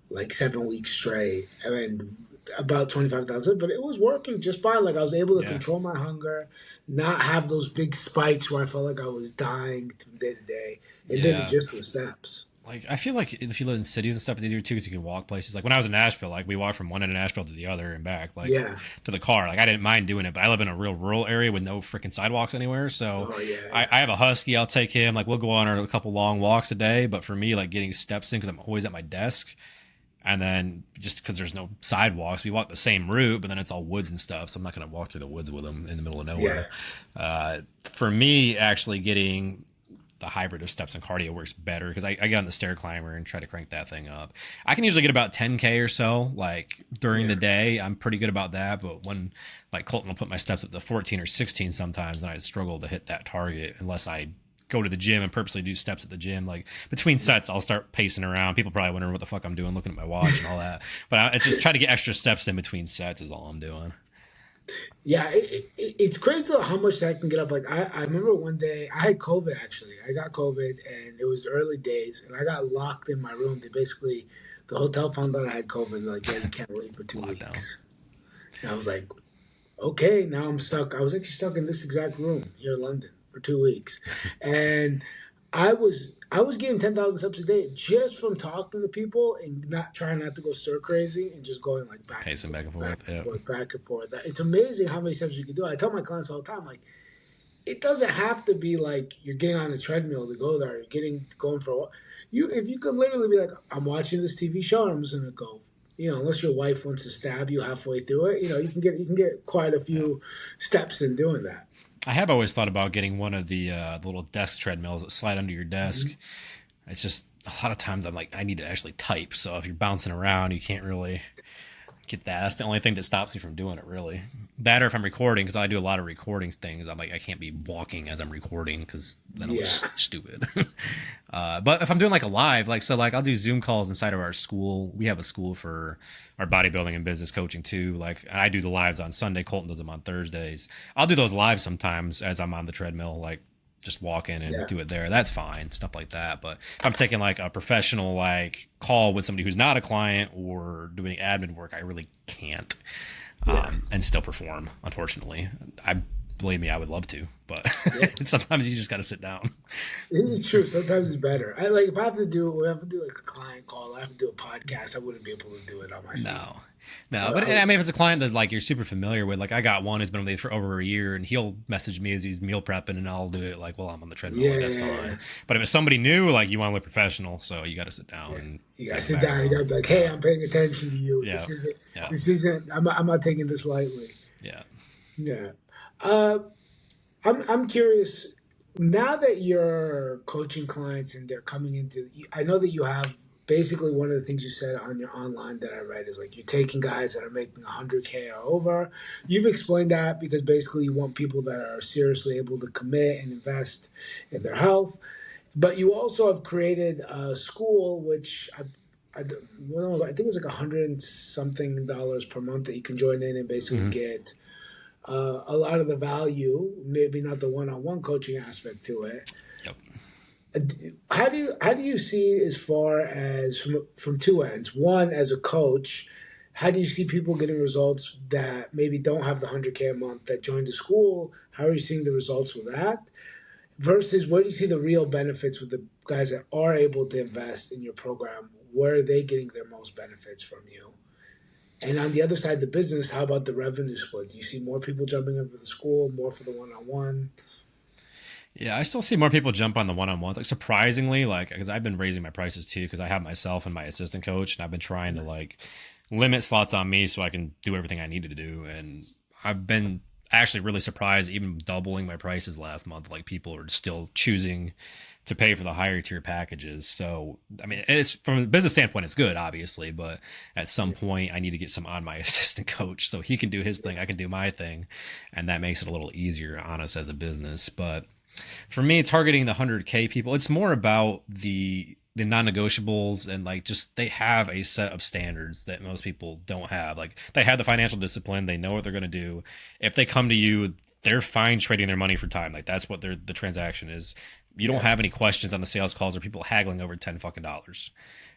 like 7 weeks straight. I mean, about 25,000, but it was working just fine. Like I was able to control my hunger, not have those big spikes where I felt like I was dying from day to day. And then just the steps. Like, I feel like if you live in cities and stuff, it's easier too because you can walk places. Like when I was in Nashville, like we walked from one end of Nashville to the other and back, like to the car. Like I didn't mind doing it, but I live in a real rural area with no freaking sidewalks anywhere. So I have a husky. I'll take him. Like we'll go on a couple long walks a day. But for me, like getting steps in because I'm always at my desk. And then just because there's no sidewalks, we walk the same route, but then it's all woods and stuff. So I'm not going to walk through the woods with them in the middle of nowhere. For me, actually getting the hybrid of steps and cardio works better because I get on the stair climber and try to crank that thing up. I can usually get about 10K or so, like during the day. I'm pretty good about that. But when like Colton will put my steps up to 14 or 16 sometimes, then I struggle to hit that target unless I go to the gym and purposely do steps at the gym. Like between sets, I'll start pacing around. People probably wondering what the fuck I'm doing, looking at my watch and all that. But it's just try to get extra steps in between sets is all I'm doing. Yeah, it's crazy how much that can get up. Like I remember one day I had COVID. Actually, I got COVID, and it was the early days, and I got locked in my room. The hotel found out I had COVID. And like, yeah, you can't leave for 2 weeks. And I was like, okay, now I'm stuck. I was actually stuck in this exact room here in London for 2 weeks, and I was getting 10,000 steps a day just from talking to people and not trying not to go stir crazy and just going like pacing back and forth. It's amazing how many steps you can do. I tell my clients all the time, like, it doesn't have to be like you're getting on the treadmill to go there. You're going for a walk. If you could literally be like, I'm watching this TV show and I'm just gonna go. Unless your wife wants to stab you halfway through it, you can get quite a few steps in doing that. I have always thought about getting one of the little desk treadmills that slide under your desk. Mm-hmm. It's just a lot of times I'm like, I need to actually type. So if you're bouncing around, you can't really get that. That's the only thing that stops me from doing it, really. That or if I'm recording, because I do a lot of recording things, I'm like, I can't be walking as I'm recording because then I'm just stupid. But if I'm doing like a live, I'll do Zoom calls inside of our school. We have a school for our bodybuilding and business coaching too. Like I do the lives on Sunday. Colton does them on Thursdays. I'll do those live sometimes as I'm on the treadmill, like just walk in and do it there. That's fine, stuff like that. But if I'm taking like a professional like call with somebody who's not a client or doing admin work, I really can't and still perform. Unfortunately, believe me, I would love to, but sometimes you just got to sit down. It's true. Sometimes it's better. If I have to do like a client call, I have to do a podcast. I wouldn't be able to do it on my phone. No, but I mean, if it's a client that like you're super familiar with, like I got one who's been with me for over a year, and he'll message me as he's meal prepping, and I'll do it like while I'm on the treadmill. That's fine. But if it's somebody new, like you want to look professional, so you got to sit down and you got to sit down. You got to be like, hey, I'm paying attention to you. Yeah. This isn't. I'm not taking this lightly. Yeah. I'm curious. Now that you're coaching clients and they're coming into, I know that you have. Basically, one of the things you said on your online that I read is like you're taking guys that are making 100K or over. You've explained that because basically you want people that are seriously able to commit and invest in their health. But you also have created a school, which I think it's like $100 and something per month that you can join in and basically get a lot of the value, maybe not the one-on-one coaching aspect to it. Yep. How do you see as far as from two ends? One, as a coach, how do you see people getting results that maybe don't have the 100K a month that joined the school? How are you seeing the results with that? versus where do you see the real benefits with the guys that are able to invest in your program? Where are they getting their most benefits from you? And on the other side of the business, how about the revenue split? Do you see more people jumping in for the school, more for the one-on-one? Yeah, I still see more people jump on the one-on-ones. Like surprisingly, like because I've been raising my prices too because I have myself and my assistant coach, and I've been trying to like limit slots on me so I can do everything I needed to do. And I've been actually really surprised, even doubling my prices last month. Like people are still choosing to pay for the higher tier packages. So I mean, it's from a business standpoint, it's good, obviously, but at some point, I need to get some on my assistant coach so he can do his thing, I can do my thing, and that makes it a little easier on us as a business. But for me, targeting the 100K people, it's more about the non-negotiables, and like just they have a set of standards that most people don't have. Like they have the financial discipline, they know what they're going to do. If they come to you, they're fine trading their money for time. Like that's what the transaction is. You don't have any questions on the sales calls or people haggling over $10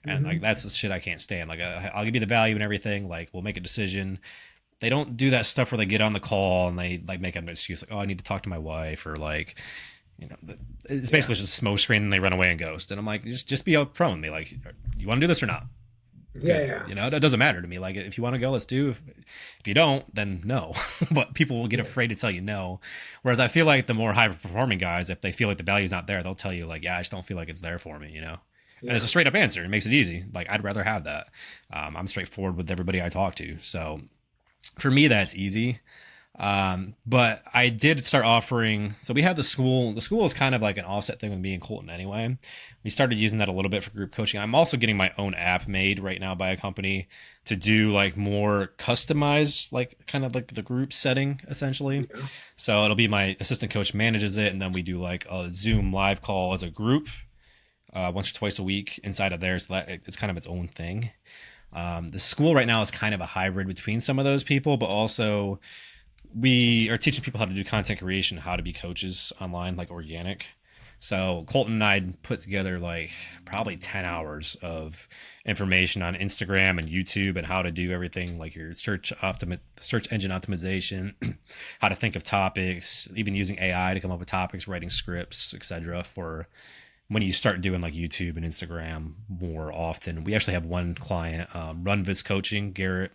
and like that's the shit I can't stand. Like I'll give you the value and everything, like we'll make a decision. They don't do that stuff where they get on the call and they like make an excuse like, oh, I need to talk to my wife, or like, you know, it's basically just a smoke screen and they run away and ghost. And I'm like, just be upfront with me. Like, you want to do this or not? Yeah. You know, it doesn't matter to me. Like, if you want to go, let's do. If you don't, then no. But people will get afraid to tell you no. Whereas I feel like the more high performing guys, if they feel like the value's not there, they'll tell you like, yeah, I just don't feel like it's there for me, you know? And it's a straight up answer. It makes it easy. Like, I'd rather have that. I'm straightforward with everybody I talk to. So for me, that's easy. But I did start offering, so we have the school is kind of like an offset thing with me and Colton anyway. We started using that a little bit for group coaching. I'm also getting my own app made right now by a company to do like more customized, like kind of like the group setting essentially. Yeah. So it'll be my assistant coach manages it. And then we do like a Zoom live call as a group, once or twice a week inside of there. So that it's kind of its own thing. The school right now is kind of a hybrid between some of those people, but also we are teaching people how to do content creation, how to be coaches online, like organic. So Colton and I put together like probably 10 hours of information on Instagram and YouTube and how to do everything like your search engine optimization, how to think of topics, even using AI to come up with topics, writing scripts, etc. for when you start doing like YouTube and Instagram more often. We actually have one client, Runvis Coaching, Garrett.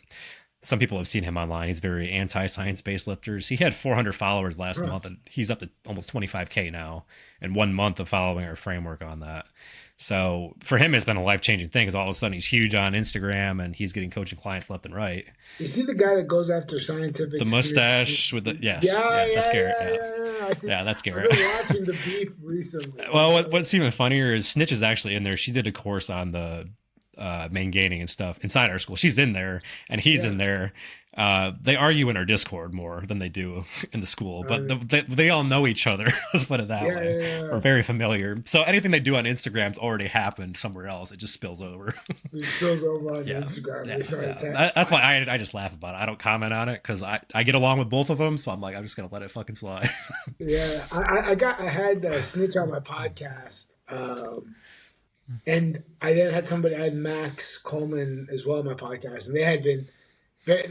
Some people have seen him online. He's very anti-science-based lifters. He had 400 followers last month, and he's up to almost 25K now in 1 month of following our framework on that. So for him, it's been a life-changing thing because all of a sudden he's huge on Instagram and he's getting coaching clients left and right. Is he the guy that goes after scientific? The mustache with the that's Garrett. Yeah, that's Garrett. I've been watching the beef recently. Well, what's even funnier is Snitch is actually in there. She did a course on the main gaining and stuff inside our school. She's in there and he's in there. They argue in our Discord more than they do in the school, but they all know each other. Let's put it that way. We're very familiar. So anything they do on Instagram's already happened somewhere else. It just spills over. It spills over on Instagram. That's why I just laugh about it. I don't comment on it because I get along with both of them. So I'm like, I'm just going to let it fucking slide. Yeah. I had Snitch on my podcast. And I then had Max Coleman as well on my podcast, and they had been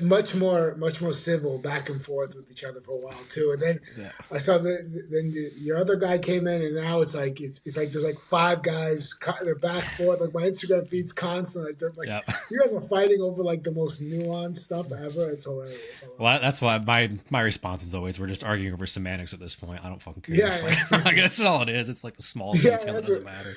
much more civil back and forth with each other for a while too. And then I saw your other guy came in, and now it's like there's like 5 guys, they're back and forth. Like my Instagram feed's constant. Like they're like you guys are fighting over like the most nuanced stuff ever. It's hilarious. Well, that's why my response is always we're just arguing over semantics at this point. I don't fucking care. Like, that's all it is. It's like the small detail that doesn't matter.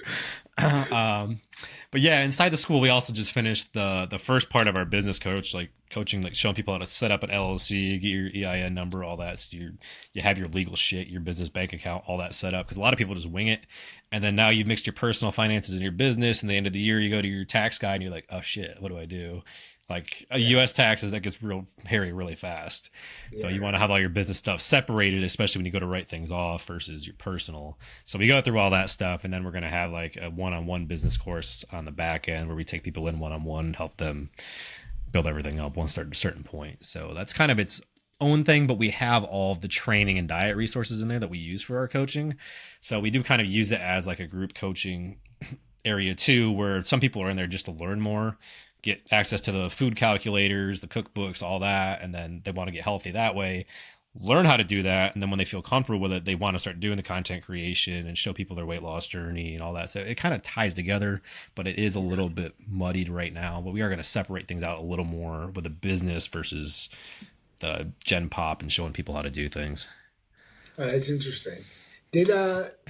But yeah, inside the school, we also just finished the first part of our business coaching, like showing people how to set up an LLC, get your EIN number, all that. So you have your legal shit, your business bank account, all that set up. Because a lot of people just wing it. And then now you've mixed your personal finances and your business. And the end of the year, you go to your tax guy and you're like, oh shit, what do I do? Like U.S. taxes, that gets real hairy really fast. So you want to have all your business stuff separated, especially when you go to write things off versus your personal. So we go through all that stuff, and then we're going to have like a one-on-one business course on the back end where we take people in one-on-one and help them build everything up once they're at a certain point. So that's kind of its own thing, but we have all of the training and diet resources in there that we use for our coaching. So we do kind of use it as like a group coaching area too, where some people are in there just to learn more, get access to the food calculators, the cookbooks, all that, and then they want to get healthy that way. learn how to do that, and then when they feel comfortable with it, they want to start doing the content creation and show people their weight loss journey and all that. So it kind of ties together, but it is a little bit muddied right now. But we are going to separate things out a little more with the business versus the Gen Pop and showing people how to do things. It's interesting. Did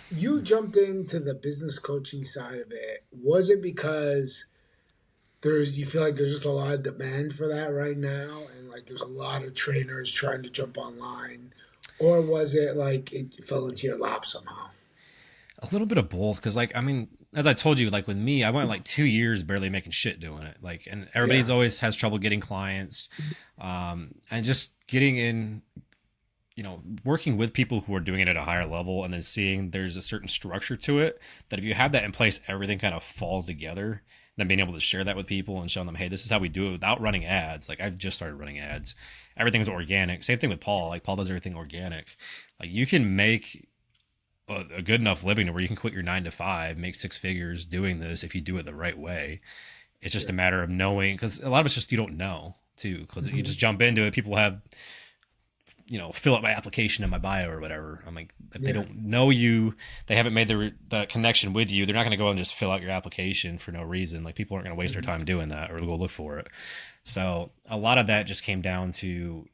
you jumped into the business coaching side of it? Was it because you feel like there's just a lot of demand for that right now, and like there's a lot of trainers trying to jump online, or was it like it fell into your lap somehow? A little bit of both, because like I mean, as I told you, like with me, I went like 2 years barely making shit doing it. Like, and everybody's Yeah. always has trouble getting clients, and just getting in, working with people who are doing it at a higher level, and then seeing there's a certain structure to it that if you have that in place, everything kind of falls together. Then being able to share that with people and show them, hey, this is how we do it without running ads. Like I've just started running ads. Everything's organic. Same thing with Paul. Like Paul does everything organic. Like you can make a good enough living to where you can quit your 9 to 5, make 6 figures doing this if you do it the right way. It's just a matter of knowing, because a lot of it's just you don't know too, because you just jump into it. People have, fill out my application in my bio or whatever. I'm like, if they don't know you, they haven't made the connection with you, they're not going to go and just fill out your application for no reason. Like people aren't going to waste their time doing that or go look for it. So a lot of that just came down to,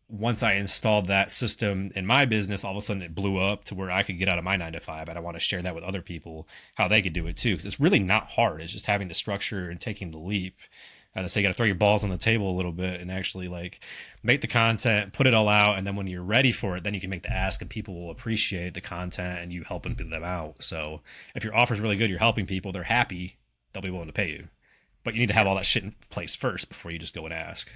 once I installed that system in my business, all of a sudden it blew up to where I could get out of my 9 to 5, and I want to share that with other people, how they could do it too. Because it's really not hard. It's just having the structure and taking the leap. As I say, you got to throw your balls on the table a little bit and actually like make the content, put it all out. And then when you're ready for it, then you can make the ask, and people will appreciate the content and you helping them out. So if your offer is really good, you're helping people, they're happy, they'll be willing to pay you. But you need to have all that shit in place first before you just go and ask.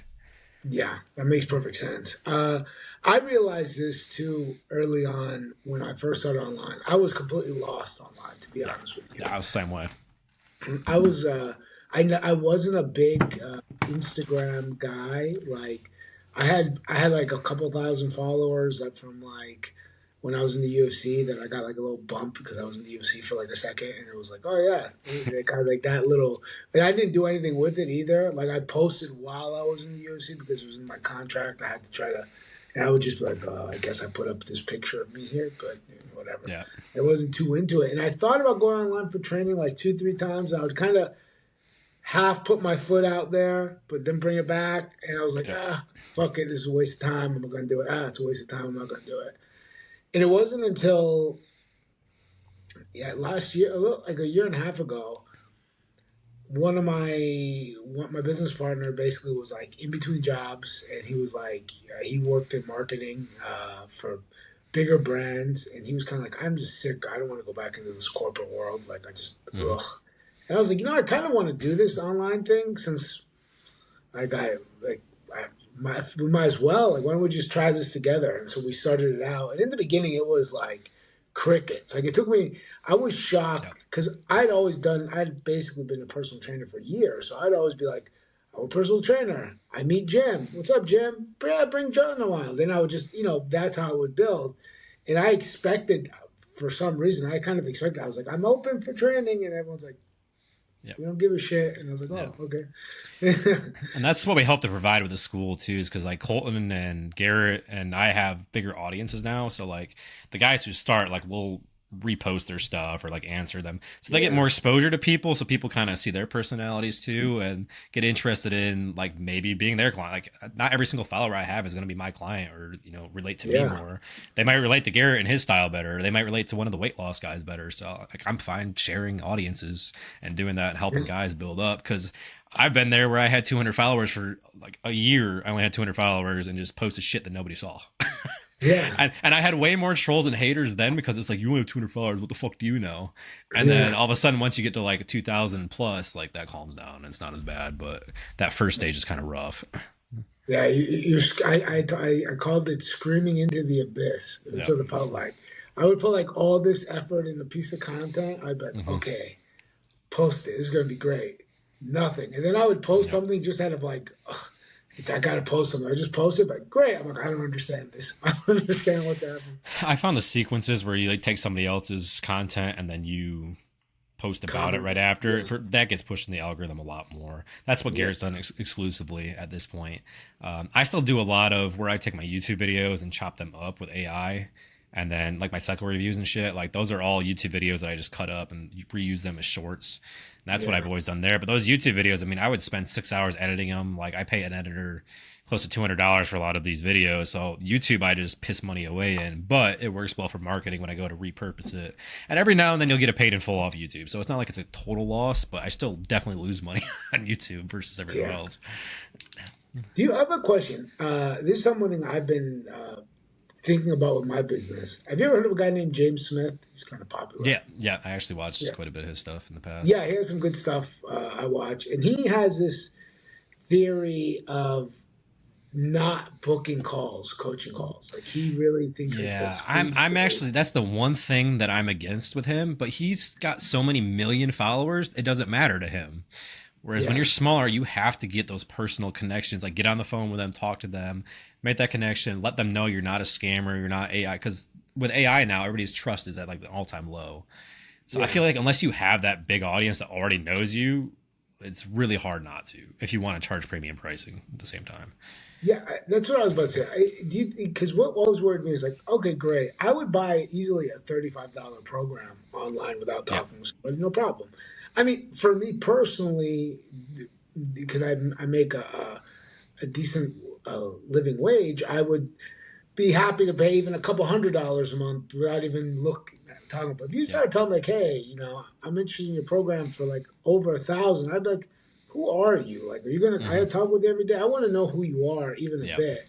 Yeah, that makes perfect sense. I realized this too early on when I first started online. I was completely lost online, to be honest with you. Yeah, I was the same way. I was I wasn't a big Instagram guy. Like I had like a couple thousand followers like from like when I was in the UFC. That I got like a little bump because I was in the UFC for like a second, and it was like, oh yeah, they got like that little. And I didn't do anything with it either. Like I posted while I was in the UFC because it was in my contract. I had to try to, and I would just be like, I guess I put up this picture of me here, but whatever. Yeah. I wasn't too into it, and I thought about going online for training like 2-3 times. I would kind of half put my foot out there, but then bring it back. And I was like, fuck it. This is a waste of time. I'm not going to do it. It's a waste of time. I'm not going to do it. And it wasn't until, last year, like a year and a half ago, one of my business partner basically was like in between jobs. And he was like, he worked in marketing for bigger brands. And he was kind of like, I'm just sick. I don't want to go back into this corporate world. Like I just, ugh. And I was like, I kind of want to do this online thing since we might as well. Like, why don't we just try this together? And so we started it out. And in the beginning, it was like crickets. Like it took me, I was shocked because I'd basically been a personal trainer for years. So I'd always be like, I'm a personal trainer. I meet Jim. What's up, Jim? Yeah, bring Joe in a while. Then I would just, that's how it would build. And I expected, for some reason, I was like, I'm open for training. And everyone's like, Yep. We don't give a shit. And I was like, okay. And that's what we hope to provide with the school too, is because like Colton and Garrett and I have bigger audiences now. So like the guys who start, like we'll repost their stuff or like answer them. So they get more exposure to people. So people kind of see their personalities too and get interested in like maybe being their client. Like not every single follower I have is going to be my client or, relate to me more. They might relate to Garrett and his style better. They might relate to one of the weight loss guys better. So like I'm fine sharing audiences and doing that and helping guys build up. Cause I've been there where I had 200 followers for like a year. I only had 200 followers and just posted shit that nobody saw. Yeah. And I had way more trolls and haters then because it's like, you only have 200 followers. What the fuck do you know? And then all of a sudden, once you get to like 2,000 plus, like that calms down and it's not as bad. But that first stage is kind of rough. Yeah. I called it screaming into the abyss. It sort of felt like I would put like all this effort in a piece of content. I'd be like, okay, post it. It's going to be great. Nothing. And then I would post something just out of like, I got to post something. I just posted, but great. I'm like, I don't understand this. I don't understand what's happening. I found the sequences where you like take somebody else's content and then you post about it comment. right after. Yeah. That gets pushed in the algorithm a lot more. That's what Yeah. Garrett's done exclusively at this point. I still do a lot of where I take my YouTube videos and chop them up with AI. And then like my cycle reviews and shit, like those are all YouTube videos that I just cut up and reuse them as shorts. And that's what I've always done there. But those YouTube videos, I mean, I would spend 6 hours editing them. Like I pay an editor close to $200 for a lot of these videos. So YouTube, I just piss money away in, but it works well for marketing when I go to repurpose it. And every now and then you'll get a paid in full off YouTube. So it's not like it's a total loss, but I still definitely lose money on YouTube versus everywhere else. Do you have a question? This is something I've been thinking about with my business. Have you ever heard of a guy named James Smith? He's kind of popular. Yeah. I actually watched quite a bit of his stuff in the past. Yeah, he has some good stuff I watch. And he has this theory of not booking calls, coaching calls. Like he really thinks I'm actually, that's the one thing that I'm against with him, but he's got so many million followers, it doesn't matter to him. Whereas when you're smaller, you have to get those personal connections, like get on the phone with them, talk to them, make that connection, let them know you're not a scammer, you're not AI. Because with AI now, everybody's trust is at like the all-time low. So I feel like unless you have that big audience that already knows you, it's really hard not to if you want to charge premium pricing at the same time. Yeah, that's what I was about to say. Because what always worried me is like, okay, great. I would buy easily a $35 program online without talking to somebody, no problem. I mean, for me personally, because I make a decent living wage, I would be happy to pay even a couple $100 a month without even talking. But if you start telling me like, hey, I'm interested in your program for like over 1,000, I'd be like, who are you? Like, are you gonna? I talk with you every day. I want to know who you are, even a bit.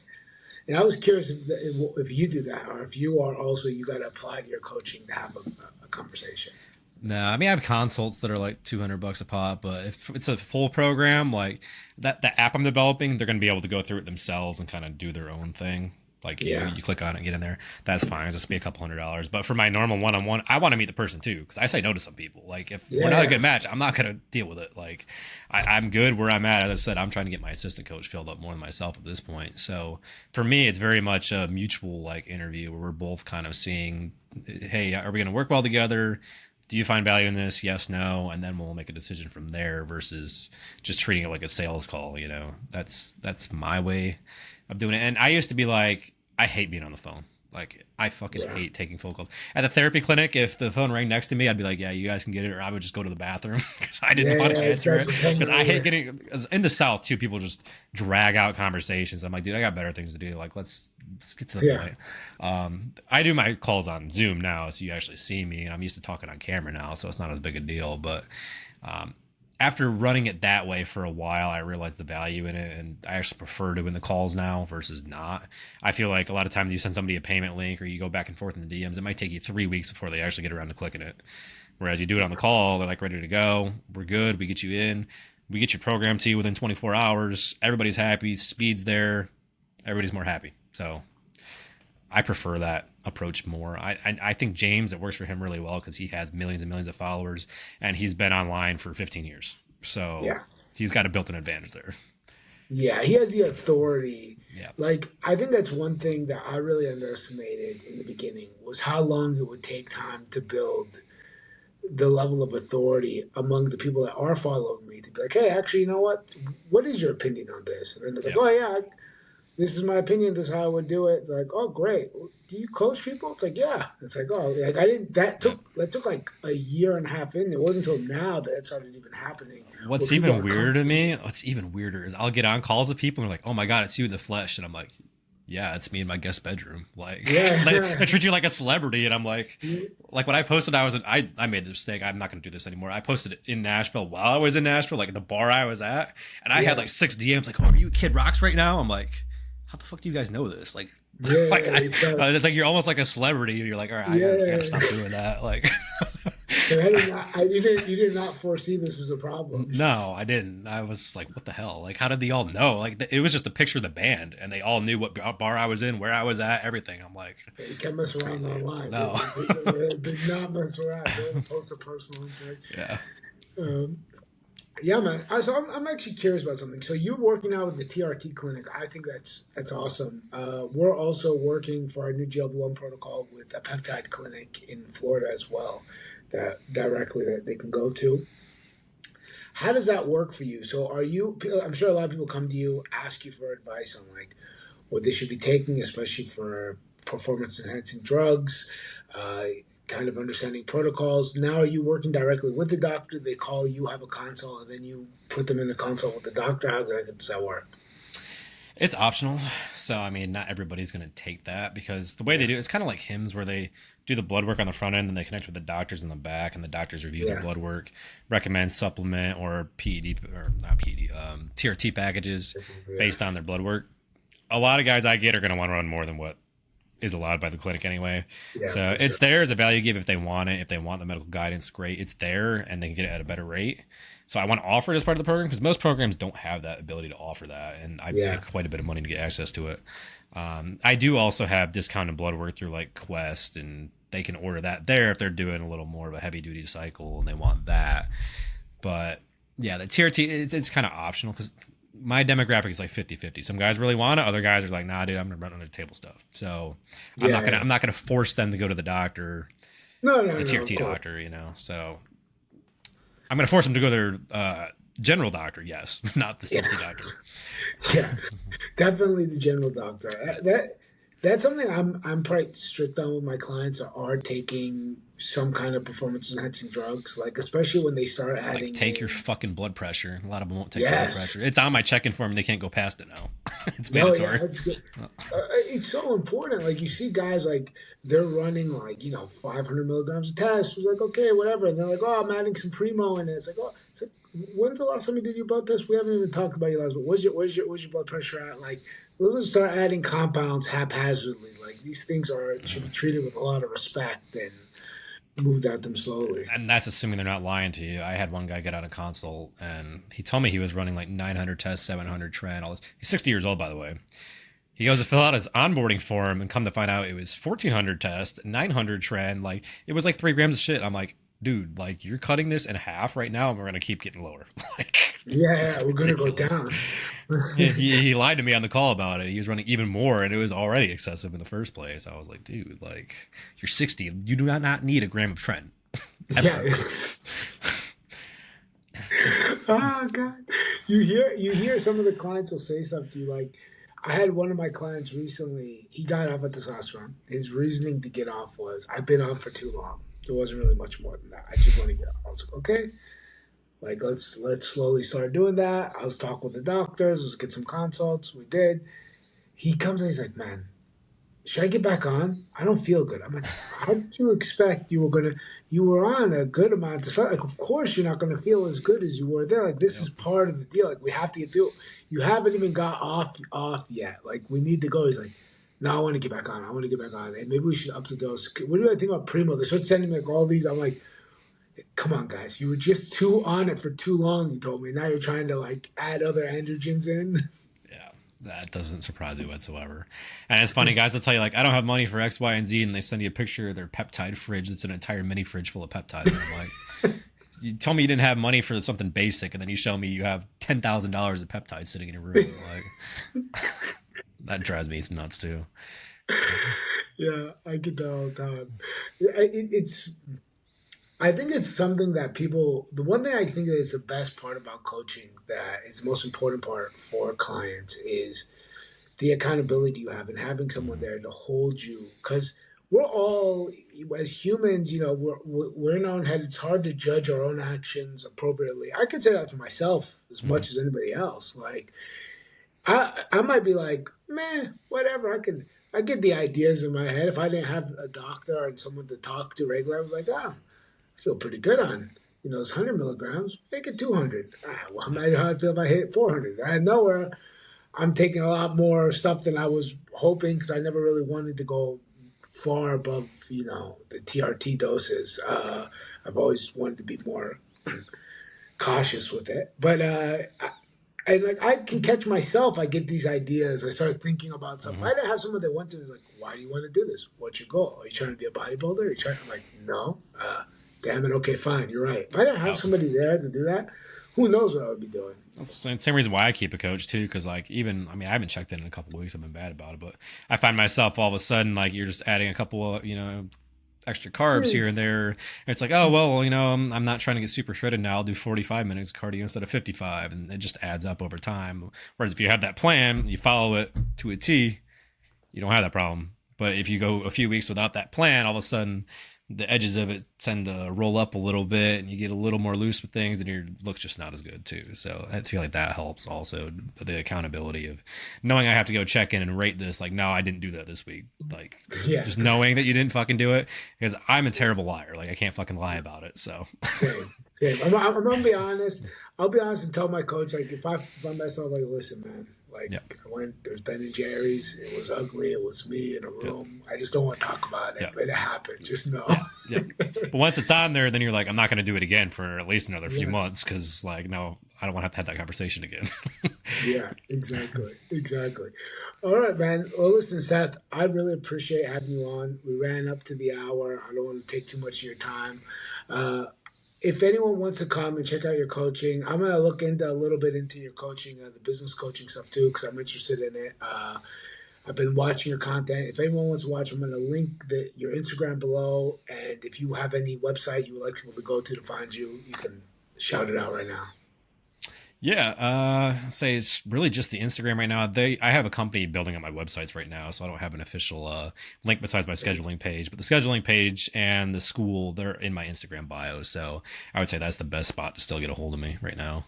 And I was curious if you do that, or if you are also you got to apply to your coaching to have a conversation. No, I mean I have consults that are like $200 a pop, but if it's a full program, like the app I'm developing, they're going to be able to go through it themselves and kind of do their own thing. Like you click on it and get in there. That's fine. It'll just be a couple $100. But for my normal one-on-one, I want to meet the person too, because I say no to some people. Like if we're not a good match, I'm not going to deal with it. Like I'm good where I'm at. As I said, I'm trying to get my assistant coach filled up more than myself at this point. So for me, it's very much a mutual like interview where we're both kind of seeing, hey, are we going to work well together? Do you find value in this? Yes, no, and then we'll make a decision from there versus just treating it like a sales call. That's my way of doing it. And I used to be like, I hate being on the phone. Like I fucking hate taking phone calls. At the therapy clinic, if the phone rang next to me, I'd be like, yeah, you guys can get it, or I would just go to the bathroom because I didn't want to answer it. Because I hate getting in the South too. People just drag out conversations. I'm like, dude, I got better things to do. Like let's get to the point. I do my calls on Zoom now, so you actually see me, and I'm used to talking on camera now, so it's not as big a deal. But after running it that way for a while, I realized the value in it, and I actually prefer doing the calls now versus not. I feel like a lot of times you send somebody a payment link or you go back and forth in the DMs, it might take you 3 weeks before they actually get around to clicking it. Whereas you do it on the call, they're like ready to go. We're good. We get you in. We get your program to you within 24 hours. Everybody's happy. Speed's there. Everybody's more happy. So I prefer that approach more. I think James, it works for him really well because he has millions and millions of followers and he's been online for 15 years. So he's got a built-in advantage there. Yeah, he has the authority. Yeah. Like, I think that's one thing that I really underestimated in the beginning was how long it would take time to build the level of authority among the people that are following me to be like, hey, actually, you know what is your opinion on this? And then it's like, oh, yeah, this is my opinion. This is how I would do it. Like, oh, great. Do you coach people? It's like, yeah. It's like, oh, like I didn't. That took like a year and a half in. It wasn't until now that it started even happening. What's even weirder to me? What's even weirder is I'll get on calls with people and they're like, oh my god, it's you in the flesh, and I'm like, yeah, it's me in my guest bedroom. Like, they treat you like a celebrity, and I'm like when I posted, I made the mistake. I'm not going to do this anymore. I posted it in Nashville while I was in Nashville, like at the bar I was at, and I had like 6 DMs like, oh, are you Kid Rocks right now? I'm like, how the fuck do you guys know this? Like, it's like you're almost like a celebrity. You're like, all right, I gotta stop doing that. Like, you did not foresee this as a problem. No, I didn't. I was just like, what the hell? Like, how did they all know? Like, it was just a picture of the band, and they all knew what bar I was in, where I was at, everything. I'm like, you can't mess around online. No, they did not mess around. They didn't post a personal info. Yeah. Yeah, man. So I'm actually curious about something. So you're working out with the TRT clinic. I think that's awesome. We're also working for our new GLP-1 protocol with a peptide clinic in Florida as well. that directly that they can go to. How does that work for you? So are you? I'm sure a lot of people come to you, ask you for advice on like what they should be taking, especially for performance enhancing drugs, uh, kind of understanding protocols. Now, are you working directly with the doctor? They call you, have a consult, and then you put them in a consult with the doctor. How does that work? It's optional. So, I mean, not everybody's going to take that because the way they do it's kind of like hymns where they do the blood work on the front end and they connect with the doctors in the back and the doctors review the Yeah, blood work, recommend supplement or PED or not PED, TRT packages yeah, based on their blood work. A lot of guys I get are going to want to run more than what is allowed by the clinic anyway. yeah, So for it's sure. there as a value give if they want it. If they want the medical guidance, great. It's there and they can get it at a better rate. So I want to offer it as part of the program because most programs don't have that ability to offer that. And I pay Yeah, quite a bit of money to get access to it. I do also have discounted blood work through like Quest and they can order that there if they're doing a little more of a heavy duty cycle and they want that. But yeah, the TRT, it's kind of optional because my demographic is like 50-50. Some guys really want it. Other guys are like, nah, dude, I'm going to run under the table stuff. So yeah, yeah. I'm not going to force them to go to the doctor, No, no, the no. Of TRT course. doctor, So I'm going to force them to go to their general doctor. Yes. Not the Yeah, TRT doctor. yeah. Definitely the general doctor. That's something I'm quite strict on with my clients are taking some kind of performance enhancing drugs, like especially when they start Like adding take your in. fucking blood pressure. A lot of them won't take the blood Yes. pressure. It's on my check-in form and they can't go past it now. It's No, yeah, mandatory. that's good. It's so important. Like you see guys like they're running like 500 milligrams of test. It's like okay, whatever, and they're like, oh, I'm adding some primo in it. It's like when's the last time you did your blood test? We haven't even talked about your last. But where's your blood pressure at? Like let's just start adding compounds haphazardly. Like these things should be treated with a lot of respect and moved at them slowly. And that's assuming they're not lying to you. I had one guy get out of consult and he told me he was running like 900 tests, 700 tren, all this. He's 60 years old, by the way. He goes to fill out his onboarding form and come to find out it was 1,400 tests, 900 tren. Like it was like 3 grams of shit. I'm like, dude, like you're cutting this in half right now and we're going to keep getting lower. Like Yeah, it's yeah, we're gonna go ridiculous. down. He lied to me on the call about it. He was running even more and it was already excessive in the first place. I was like, dude, like you're 60. You do not need a gram of tren. Yeah. Ever. Oh God, you hear some of the clients will say stuff to you like, I had one of my clients recently. He got off of testosterone. His reasoning to get off was, I've been on for too long. There wasn't really much more than that. I just want to get off. I was like, okay, like let's slowly start doing that. I'll talk with the doctors. Let's get some consults. We did. He comes and he's like, man, should I get back on? I don't feel good. I'm like, how did you expect you were on a good amount of stuff? Like, of course you're not gonna feel as good as you were there. Like, this Yep. is part of the deal. Like, we have to get through. You haven't even got off yet. Like, we need to go. He's like, no, I want to get back on. I want to get back on. And maybe we should up the dose. What do I think about Primo? They start sending me like all these. I'm like, come on, guys. You were just too on it for too long, you told me. Now you're trying to like add other androgens in. Yeah, that doesn't surprise me whatsoever. And it's funny, guys will tell you, like, I don't have money for X, Y, and Z, and they send you a picture of their peptide fridge that's an entire mini fridge full of peptides. And I'm like, you told me you didn't have money for something basic, and then you show me you have $10,000 of peptides sitting in your room. Like, that drives me nuts, too. Yeah, I get that all the time. It's I think it's something that people, the one thing I think that is the best part about coaching, that is the most important part for clients, is the accountability you have and having someone Mhm. there to hold you. Because we're all, as humans, we're in our own head. It's hard to judge our own actions appropriately. I can say that for myself as Mhm. much as anybody else. Like, I might be like, man, whatever. I get the ideas in my head. If I didn't have a doctor and someone to talk to regularly, I'd be like, I feel pretty good on, those 100 milligrams. Make it 200. Well, Yep. imagine how I feel if I hit 400. I know where I'm taking a lot more stuff than I was hoping because I never really wanted to go far above, the TRT doses. I've always wanted to be more cautious with it. But I can catch myself. I get these ideas. I start thinking about something. I Mhm. didn't have someone that went to me like, "Why do you want to do this? What's your goal? Are you trying to be a bodybuilder? Are you trying?" I'm like, "No." Damn it. Okay, fine. You're right. If I didn't have Yep. somebody there to do that, who knows what I would be doing? That's the same reason why I keep a coach too, because like I mean, I haven't checked in a couple of weeks. I've been bad about it, but I find myself all of a sudden like you're just adding a couple of extra carbs here and there. And it's like, oh, well, I'm not trying to get super shredded now. I'll do 45 minutes cardio instead of 55. And it just adds up over time. Whereas if you have that plan, you follow it to a T, you don't have that problem. But if you go a few weeks without that plan, all of a sudden the edges of it tend to roll up a little bit and you get a little more loose with things and your look's just not as good too. So I feel like that helps also, the accountability of knowing I have to go check in and rate this. Like, no, I didn't do that this week. Like, just knowing that you didn't fucking do it, because I'm a terrible liar. Like, I can't fucking lie about it. So same. I'm gonna be honest. I'll be honest and tell my coach, like, if I mess up, like, listen, man, like, I went, there's Ben and Jerry's, it was ugly, it was me in a room. I just don't want to talk about it, but it happened. Just know. But once it's on there, then you're like, I'm not going to do it again for at least another few months, because, like, no, I don't want to have that conversation again. Yeah, exactly. All right, man. Well, listen, Seth, I really appreciate having you on. We ran up to the hour. I don't want to take too much of your time. If anyone wants to come and check out your coaching, I'm going to look into a little bit into your coaching, the business coaching stuff too, because I'm interested in it. I've been watching your content. If anyone wants to watch, I'm going to link your Instagram below. And if you have any website you would like people to go to find you, you can shout it out right now. Yeah, say it's really just the Instagram right now. I have a company building up my websites right now, so I don't have an official link besides my scheduling page. But the scheduling page and the school, they're in my Instagram bio. So I would say that's the best spot to still get a hold of me right now.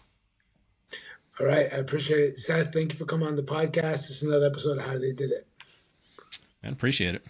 All right, I appreciate it. Seth, thank you for coming on the podcast. This is another episode of How They Did It. Man, appreciate it.